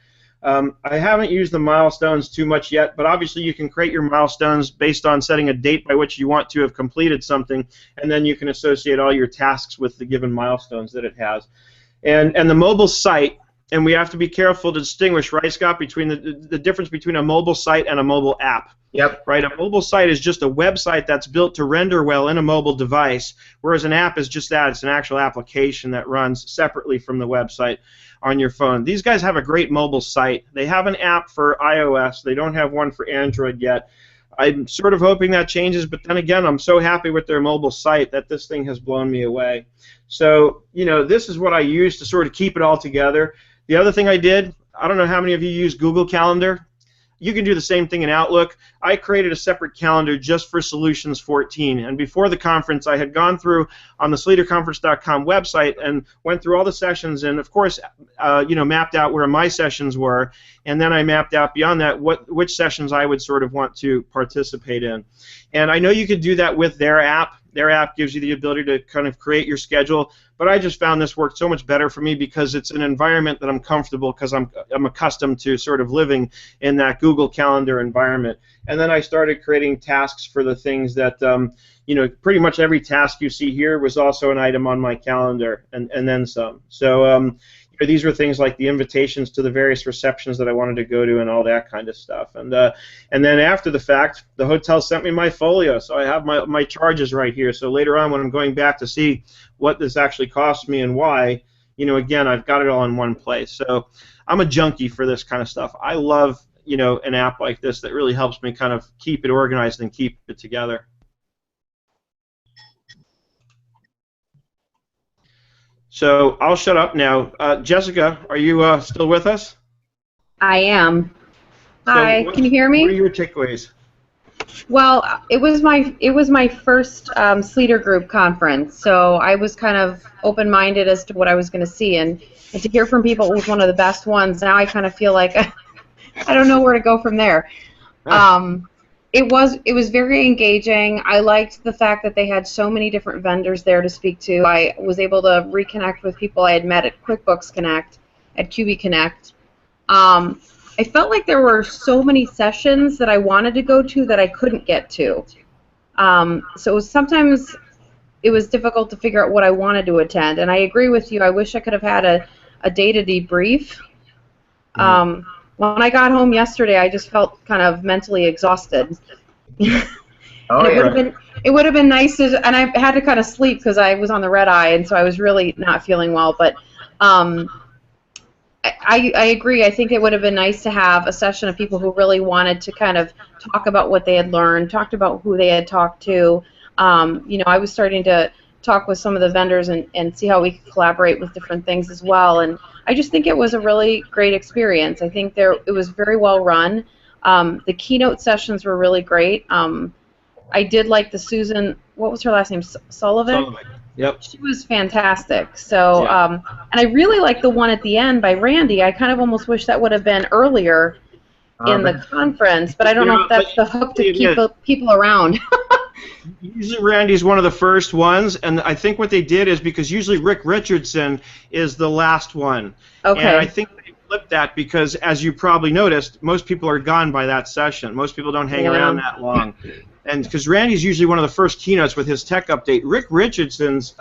I haven't used the milestones too much yet, but obviously you can create your milestones based on setting a date by which you want to have completed something, and then you can associate all your tasks with the given milestones that it has. And the mobile site. And we have to be careful to distinguish, right, Scott, between the difference between a mobile site and a mobile app. Yep. Right. A mobile site is just a website that's built to render well in a mobile device, whereas an app is just that. It's an actual application that runs separately from the website on your phone. These guys have a great mobile site. They have an app for iOS. They don't have one for Android yet. I'm sort of hoping that changes, but then again, I'm so happy with their mobile site that this thing has blown me away. So, you know, this is what I use to sort of keep it all together. The other thing I did, I don't know how many of you use Google Calendar. You can do the same thing in Outlook. I created a separate calendar just for Solutions 14, and before the conference I had gone through on the SleaterConference.com website and went through all the sessions and, of course, you know, mapped out where my sessions were, and then I mapped out beyond that which sessions I would sort of want to participate in. And I know you could do that with their app. Their app gives you the ability to kind of create your schedule, but I just found this worked so much better for me because it's an environment that I'm comfortable because I'm accustomed to sort of living in that Google Calendar environment. And then I started creating tasks for the things that, you know, pretty much every task you see here was also an item on my calendar and then some. So these were things like the invitations to the various receptions that I wanted to go to and all that kind of stuff. And then after the fact, the hotel sent me my folio, so I have my charges right here. So later on when I'm going back to see what this actually cost me and why, you know, again, I've got it all in one place. So I'm a junkie for this kind of stuff. I love, you know, an app like this that really helps me kind of keep it organized and keep it together. So I'll shut up now. Jessica, are you still with us? I am. Hi, can you hear me? What are your takeaways? Well, it was my first Sleater group conference, so I was kind of open-minded as to what I was going to see, and to hear from people it was one of the best ones. Now I kind of feel like I don't know where to go from there. It was very engaging. I liked the fact that they had so many different vendors there to speak to. I was able to reconnect with people I had met at QuickBooks Connect, at QB Connect. I felt like there were so many sessions that I wanted to go to that I couldn't get to. So sometimes it was difficult to figure out what I wanted to attend. And I agree with you. I wish I could have had a data debrief. When I got home yesterday, I just felt kind of mentally exhausted. Oh, it would have been nice to, and I had to kind of sleep because I was on the red eye, and so I was really not feeling well. But I agree. I think it would have been nice to have a session of people who really wanted to kind of talk about what they had learned, talked about who they had talked to. You know, I was starting to talk with some of the vendors and see how we could collaborate with different things as well. And I just think it was a really great experience. I think it was very well run. The keynote sessions were really great. I did like the Susan, what was her last name? Sullivan? Sullivan. Yep. She was fantastic. So, Yeah. and I really liked the one at the end by Randy. I kind of almost wish that would have been earlier in the conference, but I don't know if that's the hook to keep people around. Usually Randy's one of the first ones, and I think what they did is because usually Rick Richardson is the last one. Okay. And I think they flipped that because, as you probably noticed, most people are gone by that session. Most people don't hang around that long. And because Randy's usually one of the first keynotes with his tech update, Rick Richardson's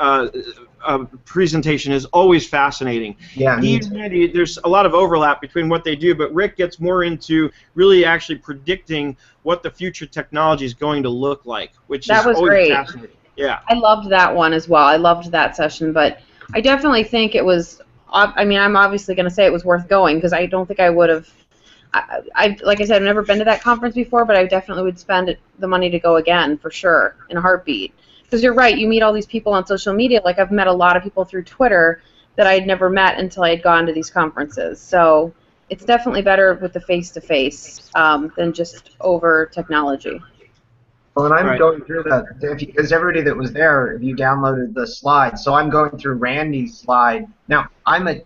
presentation is always fascinating. Yeah, He and Randy, there's a lot of overlap between what they do, but Rick gets more into really actually predicting what the future technology is going to look like, which That is was always great. fascinating. Yeah. I loved that one as well. I loved that session, but I definitely think it was, I mean, I'm obviously going to say it was worth going because I don't think I would have, like I said, I've never been to that conference before, but I definitely would spend the money to go again for sure, in a heartbeat. Because you're right, you meet all these people on social media. Like I've met a lot of people through Twitter that I had never met until I had gone to these conferences. So it's definitely better with the face-to-face than just over technology. Well, and I'm going through because everybody that was there, if you downloaded the slides, so I'm going through Randy's slide. Now, I'm a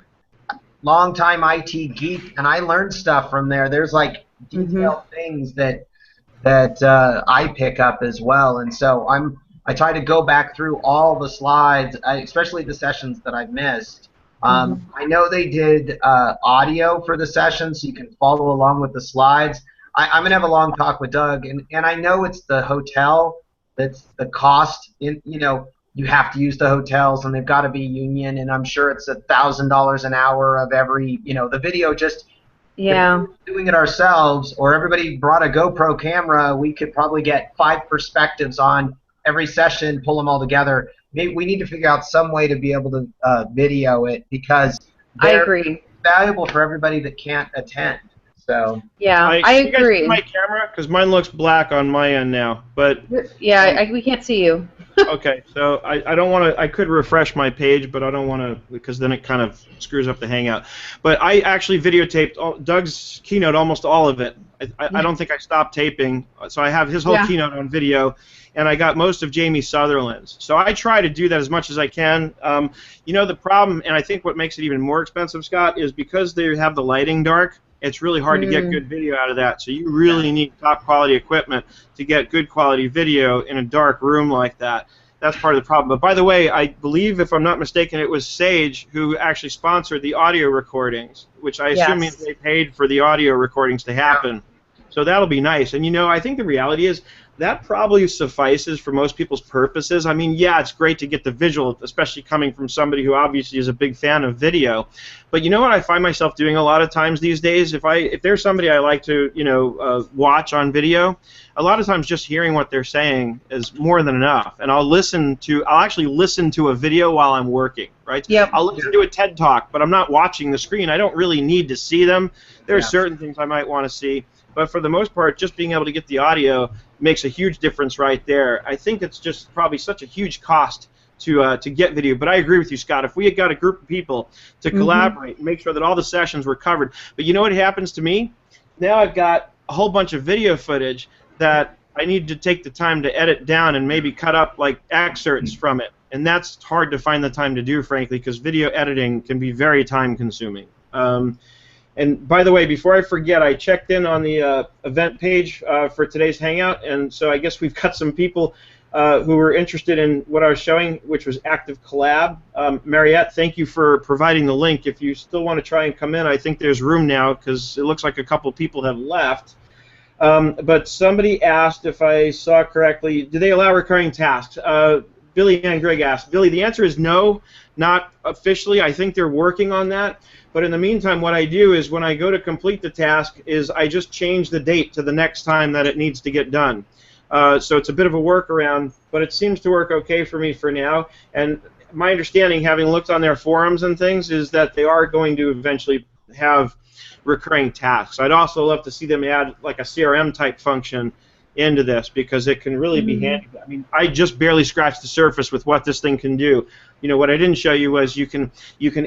longtime IT geek, and I learned stuff from there. There's like detailed things that I pick up as well, and so I try to go back through all the slides, especially the sessions that I've missed. I know they did audio for the session, so you can follow along with the slides. I'm going to have a long talk with Doug, and I know it's the hotel that's the cost. You have to use the hotels, and they've got to be union, and I'm sure it's $1,000 an hour of every, the video just. Yeah. If we were doing it ourselves, or everybody brought a GoPro camera, we could probably get 5 perspectives on every session, pull them all together. Maybe we need to figure out some way to be able to video it because I agree. Valuable for everybody that can't attend. So yeah, I agree. You guys see my camera, because mine looks black on my end now, but yeah, we can't see you. Okay, so I don't want to. I could refresh my page, but I don't want to because then it kind of screws up the Hangout. But I actually videotaped Doug's keynote, almost all of it. I don't think I stopped taping, so I have his whole keynote on video, and I got most of Jamie Sutherland's. So I try to do that as much as I can. The problem, and I think what makes it even more expensive, Scott, is because they have the lighting dark. It's really hard to get good video out of that. So you really need top quality equipment to get good quality video in a dark room like that. That's part of the problem. But by the way, I believe, if I'm not mistaken, it was Sage who actually sponsored the audio recordings, which I assume means they paid for the audio recordings to happen. So that'll be nice. And I think the reality is that probably suffices for most people's purposes. I mean, yeah, it's great to get the visual, especially coming from somebody who obviously is a big fan of video. But you know what I find myself doing a lot of times these days? If there's somebody I like to, watch on video, a lot of times just hearing what they're saying is more than enough. And I'll actually listen to a video while I'm working, right? Yep. I'll listen to a TED Talk, but I'm not watching the screen. I don't really need to see them. There are certain things I might want to see. But for the most part, just being able to get the audio makes a huge difference right there. I think it's just probably such a huge cost to get video. But I agree with you, Scott. If we had got a group of people to collaborate and make sure that all the sessions were covered. But you know what happens to me? Now I've got a whole bunch of video footage that I need to take the time to edit down and maybe cut up like excerpts from it. And that's hard to find the time to do, frankly, because video editing can be very time-consuming. And by the way, before I forget, I checked in on the event page for today's Hangout, and so I guess we've got some people who were interested in what I was showing, which was Active Collab. Mariette, thank you for providing the link. If you still want to try and come in, I think there's room now because it looks like a couple people have left. But somebody asked, if I saw correctly, do they allow recurring tasks? Billy and Greg asked. Billy, the answer is no, not officially. I think they're working on that. But in the meantime, what I do is when I go to complete the task is I just change the date to the next time that it needs to get done. So it's a bit of a workaround, but it seems to work okay for me for now. And my understanding, having looked on their forums and things, is that they are going to eventually have recurring tasks. I'd also love to see them add like a CRM type function into this, because it can really be handy. I mean, I just barely scratched the surface with what this thing can do. You know, what I didn't show you was you can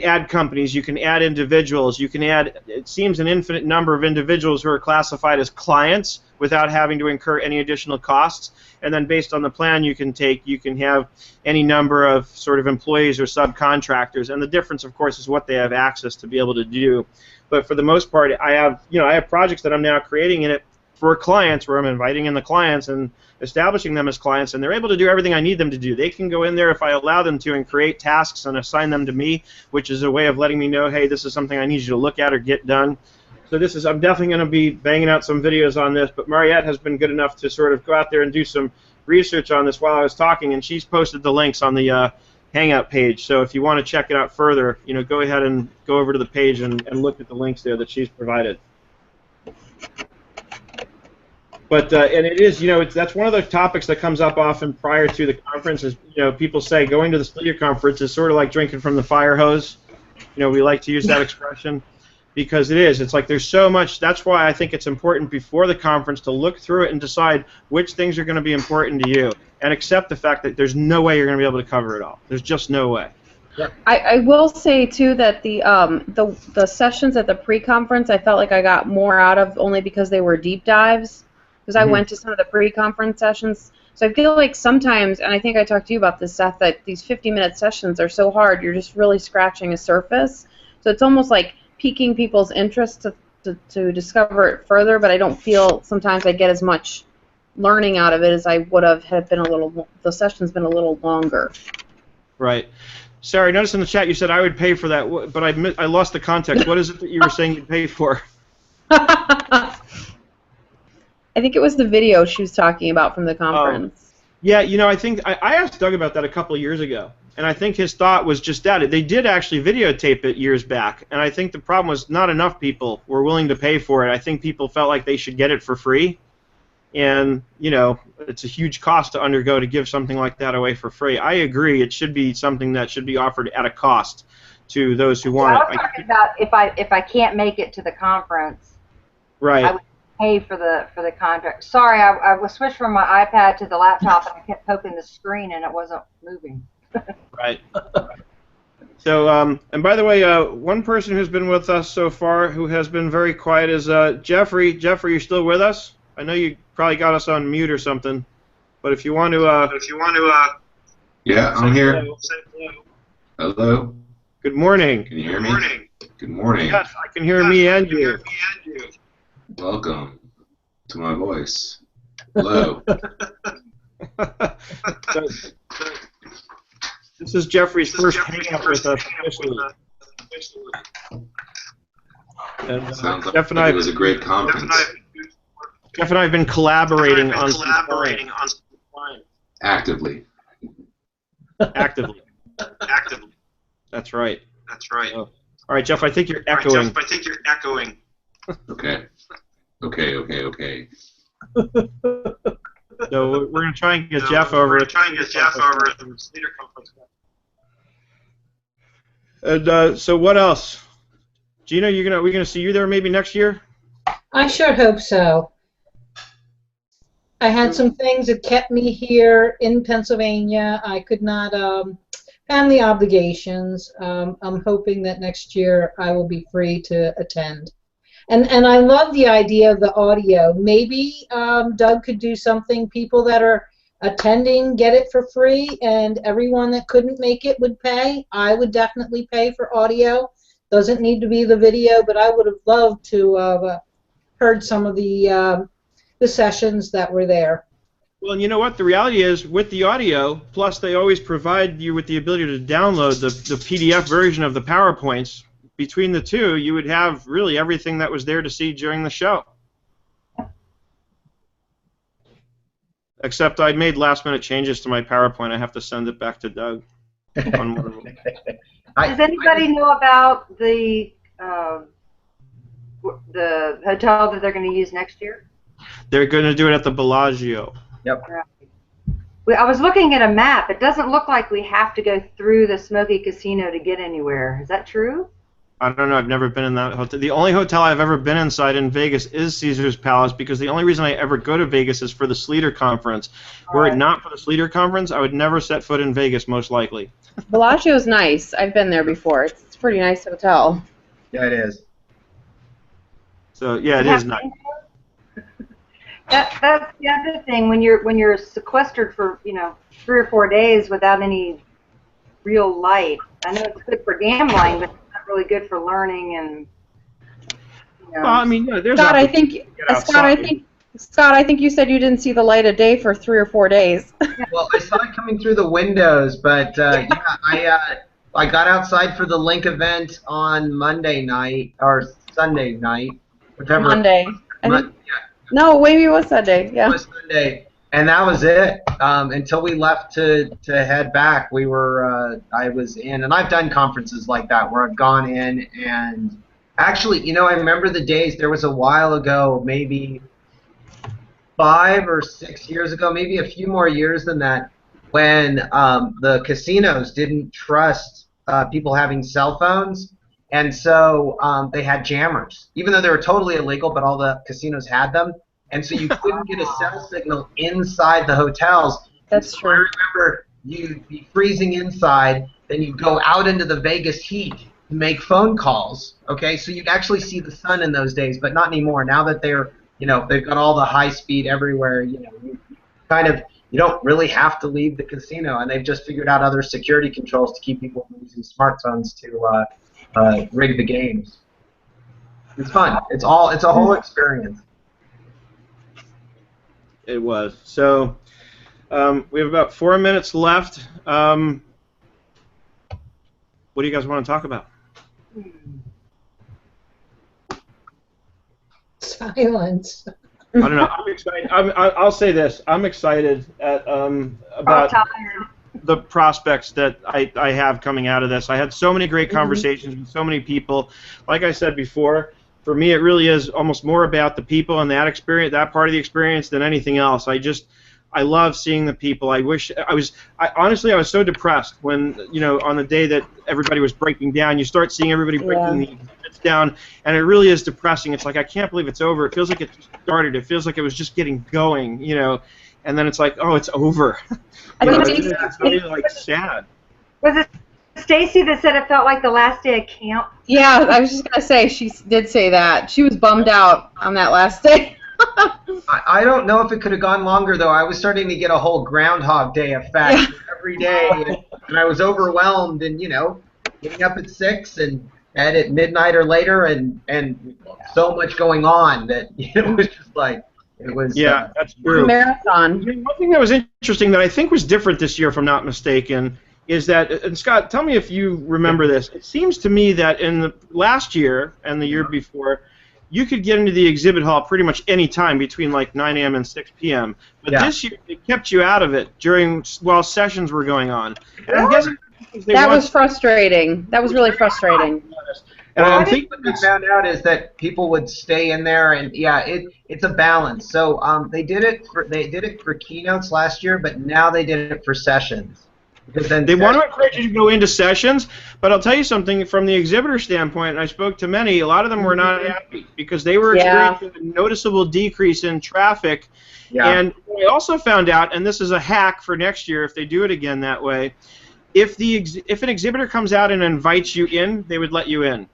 add companies, you can add individuals, you can add, it seems, an infinite number of individuals who are classified as clients without having to incur any additional costs. And then based on the plan you can have any number of sort of employees or subcontractors. And the difference, of course, is what they have access to be able to do. But for the most part, I have projects that I'm now creating in it for clients, where I'm inviting in the clients and establishing them as clients, and they're able to do everything I need them to do. They can go in there if I allow them to and create tasks and assign them to me, which is a way of letting me know, hey, this is something I need you to look at or get done. So I'm definitely going to be banging out some videos on this, but Mariette has been good enough to sort of go out there and do some research on this while I was talking, and she's posted the links on the Hangout page. So if you want to check it out further, go ahead and go over to the page and look at the links there that she's provided. But and it is, that's one of the topics that comes up often prior to the conference. Is people say going to the Splitter conference is sort of like drinking from the fire hose. We like to use that expression because it is. It's like there's so much. That's why I think it's important before the conference to look through it and decide which things are going to be important to you, and accept the fact that there's no way you're going to be able to cover it all. There's just no way. Yep. I will say too that the sessions at the pre-conference, I felt like I got more out of, only because they were deep dives. Because I went to some of the pre-conference sessions. So I feel like sometimes, and I think I talked to you about this, Seth, that these 50-minute sessions are so hard, you're just really scratching a surface. So it's almost like piquing people's interest to discover it further, but I don't feel sometimes I get as much learning out of it as I would have had been the session's been a little longer. Right. Sarah, I noticed in the chat you said I would pay for that, but I lost the context. What is it that you were saying you'd pay for? I think it was the video she was talking about from the conference. Yeah, I think I asked Doug about that a couple of years ago, and I think his thought was just that. They did actually videotape it years back, and I think the problem was not enough people were willing to pay for it. I think people felt like they should get it for free, and, it's a huge cost to undergo to give something like that away for free. I agree. It should be something that should be offered at a cost to those who want it. I was talking about if I can't make it to the conference, right. I would pay for the contract. Sorry, I was switched from my iPad to the laptop, and I kept poking the screen, and it wasn't moving. Right. So, and by the way, one person who's been with us so far who has been very quiet is Jeffrey. Jeff, are you still with us? I know you probably got us on mute or something, but if you want to, yeah, I'm here. Hello. Good morning. Can you hear me? Good morning. Yes, I can hear me and you. Welcome to my voice. Hello. This is Jeffrey's first hangout with us officially. And, sounds like it was a great conference. Jeff and I have been collaborating on some clients. Actively. Actively. That's right. Oh. All right, Jeff, I think you're echoing. Okay. So we're going to try and get Jeff over. And so what else? Gina, we're going to see you there maybe next year? I sure hope so. I had some things that kept me here in Pennsylvania. I could not, family obligations. I'm hoping that next year I will be free to attend. And I love the idea of the audio. Maybe Doug could do something. People that are attending get it for free, and everyone that couldn't make it would pay. I would definitely pay for audio. Doesn't need to be the video, but I would have loved to have heard some of the sessions that were there. Well, and you know what? The reality is, with the audio, plus they always provide you with the ability to download the PDF version of the PowerPoints. Between the two, you would have really everything that was there to see during the show. Except I made last-minute changes to my PowerPoint. I have to send it back to Doug. On one of them. Does anybody know about the hotel that they're going to use next year? They're going to do it at the Bellagio. Yep. Right. I was looking at a map. It doesn't look like we have to go through the Smoky Casino to get anywhere. Is that true? I don't know. I've never been in that hotel. The only hotel I've ever been inside in Vegas is Caesar's Palace, because the only reason I ever go to Vegas is for the Sleater Conference. Were it not for the Sleater Conference, I would never set foot in Vegas, most likely. Bellagio's nice. I've been there before. It's a pretty nice hotel. Yeah, it is. So yeah, it is nice. That's the other thing, when you're sequestered for 3 or 4 days without any real light. I know it's good for gambling, but it's not really good for learning and. Well, I mean, yeah, there's. Scott, I think you said you didn't see the light of day for 3 or 4 days. Well, I saw it coming through the windows, but yeah, I got outside for the Link event on Monday night or Sunday night, whichever. Monday. No, maybe it was Sunday. Yeah. It was Sunday, and that was it. Until we left to head back, we were. I was in, and I've done conferences like that where I've gone in and actually, I remember the days. There was a while ago, maybe 5 or 6 years ago, maybe a few more years than that, when the casinos didn't trust people having cell phones, and so they had jammers, even though they were totally illegal, but all the casinos had them, and so you couldn't get a cell signal inside the hotels. That's true. I remember you'd be freezing inside, then you'd go out into the Vegas heat to make phone calls, okay? So you'd actually see the sun in those days, but not anymore. Now that they're they've got all the high speed everywhere. You don't really have to leave the casino, and they've just figured out other security controls to keep people from using smartphones to rig the games. It's fun. It's a whole experience. It was. So we have about 4 minutes left. What do you guys want to talk about? Silence. I don't know. I'm excited. I'll say this. I'm excited about the prospects that I have coming out of this. I had so many great conversations with so many people. Like I said before, for me, it really is almost more about the people and that experience, that part of the experience, than anything else. I love seeing the people. Honestly, I was so depressed when, on the day that everybody was breaking down, you start seeing everybody breaking the exhibits down, and it really is depressing. It's like, I can't believe it's over. It feels like it just started. It feels like it was just getting going, and then it's like, oh, it's over. It's really, sad. Was it Stacy that said it felt like the last day of camp? Yeah, I was just going to say, she did say that. She was bummed out on that last day. I don't know if it could have gone longer, though. I was starting to get a whole Groundhog Day effect every day, and I was overwhelmed, and, getting up at 6 and at midnight or later, and so much going on that it was just like, it was... Yeah, that's true. Marathon. One thing that was interesting that I think was different this year, if I'm not mistaken, is that, and Scott, tell me if you remember this, it seems to me that in the last year and the year before, you could get into the exhibit hall pretty much any time between like 9 a.m. and 6 p.m. But this year, they kept you out of it while sessions were going on. And I'm guessing that was frustrating. That was really frustrating. And I think what we found out is that people would stay in there, and it's a balance. So they did it for keynotes last year, but now they did it for sessions. They want to encourage you to go into sessions, but I'll tell you something from the exhibitor standpoint, and I spoke to many, a lot of them were not happy because they were experiencing a noticeable decrease in traffic. And we also found out, and this is a hack for next year if they do it again that way, if an exhibitor comes out and invites you in, they would let you in.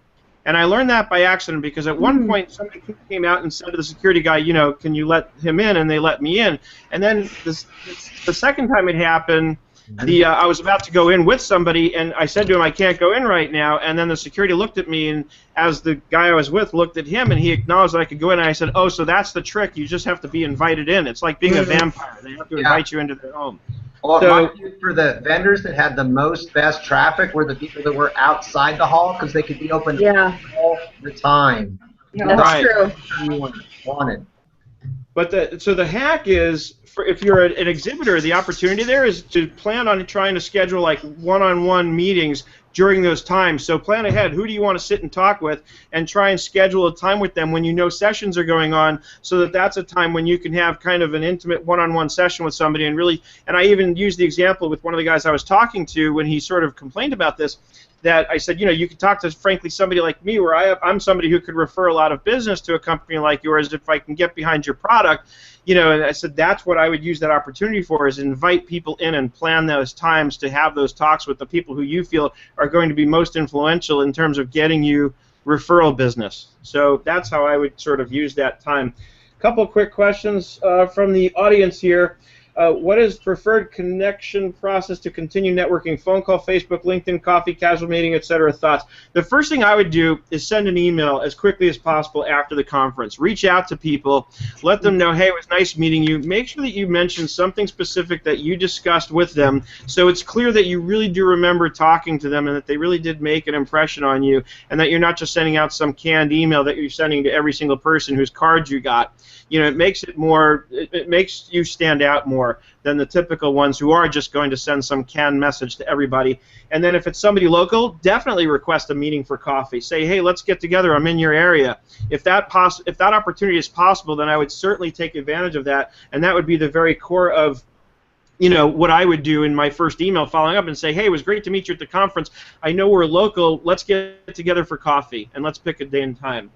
And I learned that by accident because at one point somebody came out and said to the security guy, can you let him in? And they let me in. And then the second time it happened, I was about to go in with somebody, and I said to him, I can't go in right now. And then the security looked at me, and as the guy I was with looked at him, and he acknowledged that I could go in. And I said, oh, so that's the trick. You just have to be invited in. It's like being a vampire. They have to invite you into their home. Well, for the vendors that had the best traffic were the people that were outside the hall because they could be open all the time. That's true. Anyone wanted. But so the hack is, if you're an exhibitor, the opportunity there is to plan on trying to schedule like one-on-one meetings during those times. So plan ahead. Who do you want to sit and talk with, and try and schedule a time with them when you know sessions are going on, so that that's a time when you can have kind of an intimate one-on-one session with somebody. And I even used the example with one of the guys I was talking to when he sort of complained about this. that I said, you could talk to, frankly, somebody like me, where I'm somebody who could refer a lot of business to a company like yours if I can get behind your product. And I said that's what I would use that opportunity for, is invite people in and plan those times to have those talks with the people who you feel are going to be most influential in terms of getting you referral business. So that's how I would sort of use that time. A couple quick questions from the audience here. What is preferred connection process to continue networking? Phone call, Facebook, LinkedIn, coffee, casual meeting, etc. Thoughts? The first thing I would do is send an email as quickly as possible after the conference. Reach out to people. Let them know, hey, it was nice meeting you. Make sure that you mention something specific that you discussed with them, so it's clear that you really do remember talking to them and that they really did make an impression on you, and that you're not just sending out some canned email that you're sending to every single person whose card you got. It makes it more, it makes you stand out more than the typical ones who are just going to send some canned message to everybody. And then if it's somebody local, definitely request a meeting for coffee. Say, hey, let's get together. I'm in your area. If that opportunity is possible, then I would certainly take advantage of that, and that would be the very core of what I would do in my first email, following up and say, hey, it was great to meet you at the conference. I know we're local. Let's get together for coffee, and let's pick a day and time.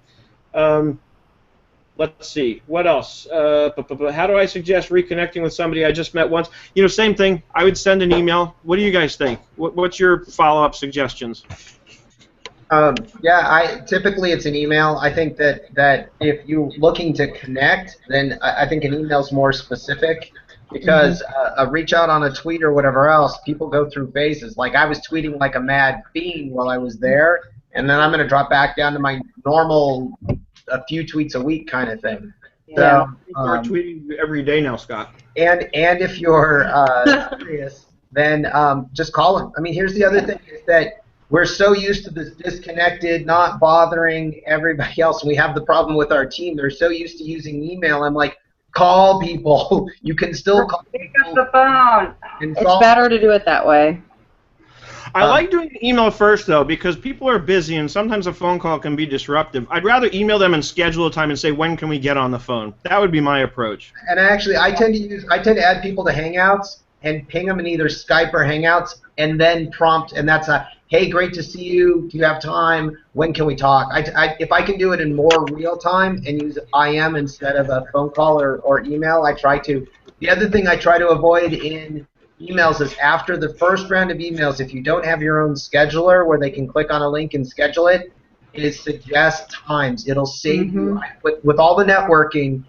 Let's see. What else? How do I suggest reconnecting with somebody I just met once? Same thing. I would send an email. What do you guys think? What's your follow-up suggestions? Yeah, typically it's an email. I think that if you're looking to connect, then I think an email's more specific, because a reach out on a tweet or whatever else, people go through phases. Like, I was tweeting like a mad fiend while I was there, and then I'm going to drop back down to my normal a few tweets a week kind of thing. Yeah. So, you're tweeting every day now, Scott. And if you're serious, then just call them. I mean, here's the other thing, is that we're so used to this disconnected, not bothering everybody else. We have the problem with our team. They're so used to using email. I'm like, call people. You can still call people. Pick up the phone. It's better to do it that way. I like doing the email first, though, because people are busy and sometimes a phone call can be disruptive. I'd rather email them and schedule a time and say, when can we get on the phone? That would be my approach. And actually, I tend to add people to Hangouts and ping them in either Skype or Hangouts, and then prompt, and that's a, hey, great to see you. Do you have time? When can we talk? If I can do it in more real time and use IM instead of a phone call or email, I try to. The other thing I try to avoid in emails is, after the first round of emails, if you don't have your own scheduler where they can click on a link and schedule it, is suggest times. It'll save you. With all the networking,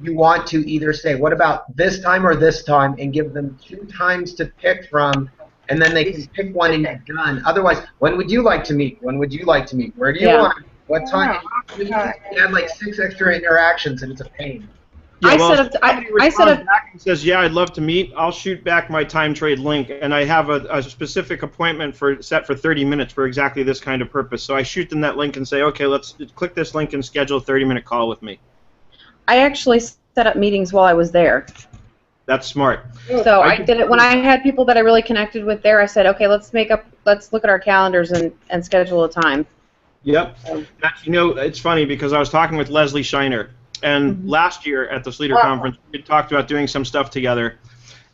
you want to either say, what about this time or this time, and give them 2 times to pick from, and then they can pick one and you're done. Otherwise, when would you like to meet? When would you like to meet? Where do you want to meet? What time? You add like 6 extra interactions, and it's a pain. Yeah, I set up. Back and says, "Yeah, I'd love to meet." I'll shoot back my time trade link, and I have a specific appointment set for 30 minutes for exactly this kind of purpose. So I shoot them that link and say, "Okay, let's click this link and schedule a 30-minute call with me." I actually set up meetings while I was there. That's smart. So I did it when I had people that I really connected with there. I said, "Okay, let's look at our calendars and schedule a time." Yep. It's funny because I was talking with Leslie Shiner. And last year at the Sleater Conference, we talked about doing some stuff together,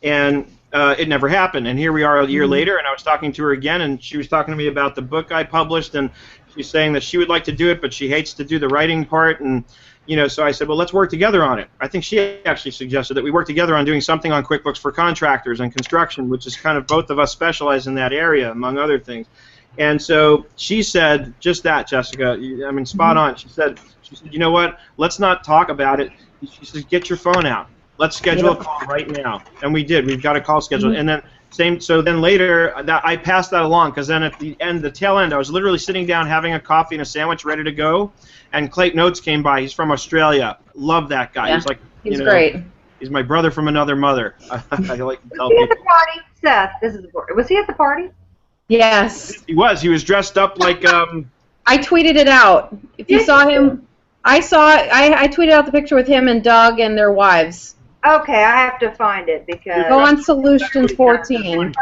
and it never happened. And here we are a year later, and I was talking to her again, and she was talking to me about the book I published, and she's saying that she would like to do it, but she hates to do the writing part. And so I said, well, let's work together on it. I think she actually suggested that we work together on doing something on QuickBooks for contractors and construction, which is kind of both of us specialize in that area, among other things. And so she said just that, Jessica. I mean, spot on. She said, you know what? Let's not talk about it. She said, get your phone out. Let's schedule a call right now. And we did. We've got a call scheduled. And then so then later, I passed that along, because then at the tail end, I was literally sitting down having a coffee and a sandwich ready to go, and Clayton Oates came by. He's from Australia. Love that guy. Yeah, he's like, he's great. He's my brother from another mother. I like to tell people. Was he people. at the party, Seth? Was he at the party? Yes. He was. He was dressed up like. I tweeted it out. If you saw him, I tweeted out the picture with him and Doug and their wives. Okay, I have to find it because. Go on Solutions 14.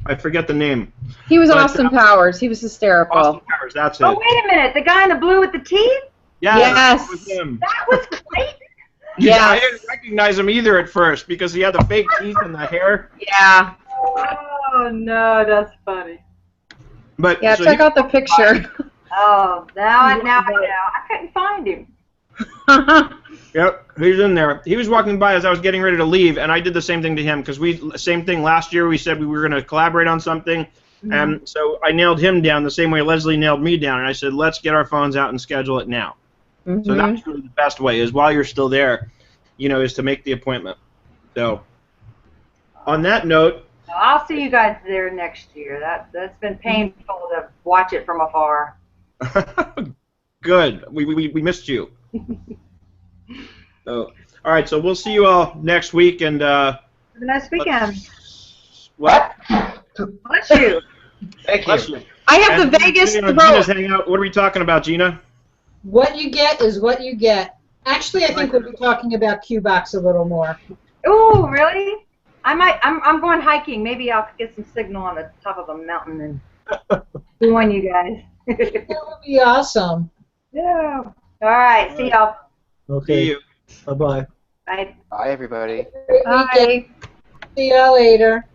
I forget the name. He was Austin Powers. He was hysterical. Austin Powers, that's it. Oh, wait a minute. The guy in the blue with the teeth? Yes. That was him. That was great. Yeah. I didn't recognize him either at first because he had the fake teeth and the hair. Yeah. Oh no, that's funny. But Yeah, so check out the picture. Oh, now I know. I couldn't find him. Yep, he's in there. He was walking by as I was getting ready to leave, and I did the same thing to him because same thing last year. We said we were going to collaborate on something, and so I nailed him down the same way Leslie nailed me down, and I said, let's get our phones out and schedule it now. So that's really the best way, is while you're still there, is to make the appointment. So on that note, I'll see you guys there next year. That's been painful to watch it from afar. good. We missed you. So, all right, so we'll see you all next week, and Have a nice weekend. what? Bless you. Thank Bless you. you. I have And the Vegas Gina's throat. hanging out. What are we talking about, Gina? What you get is what you get. Actually, I think we'll be talking about QBox a little more. Oh, really? I'm going hiking. Maybe I'll get some signal on the top of a mountain and join you guys. That would be awesome. Yeah. All right. See y'all. Okay. See you. Bye-bye. Bye. Bye, everybody. Great weekend. Bye. See y'all later.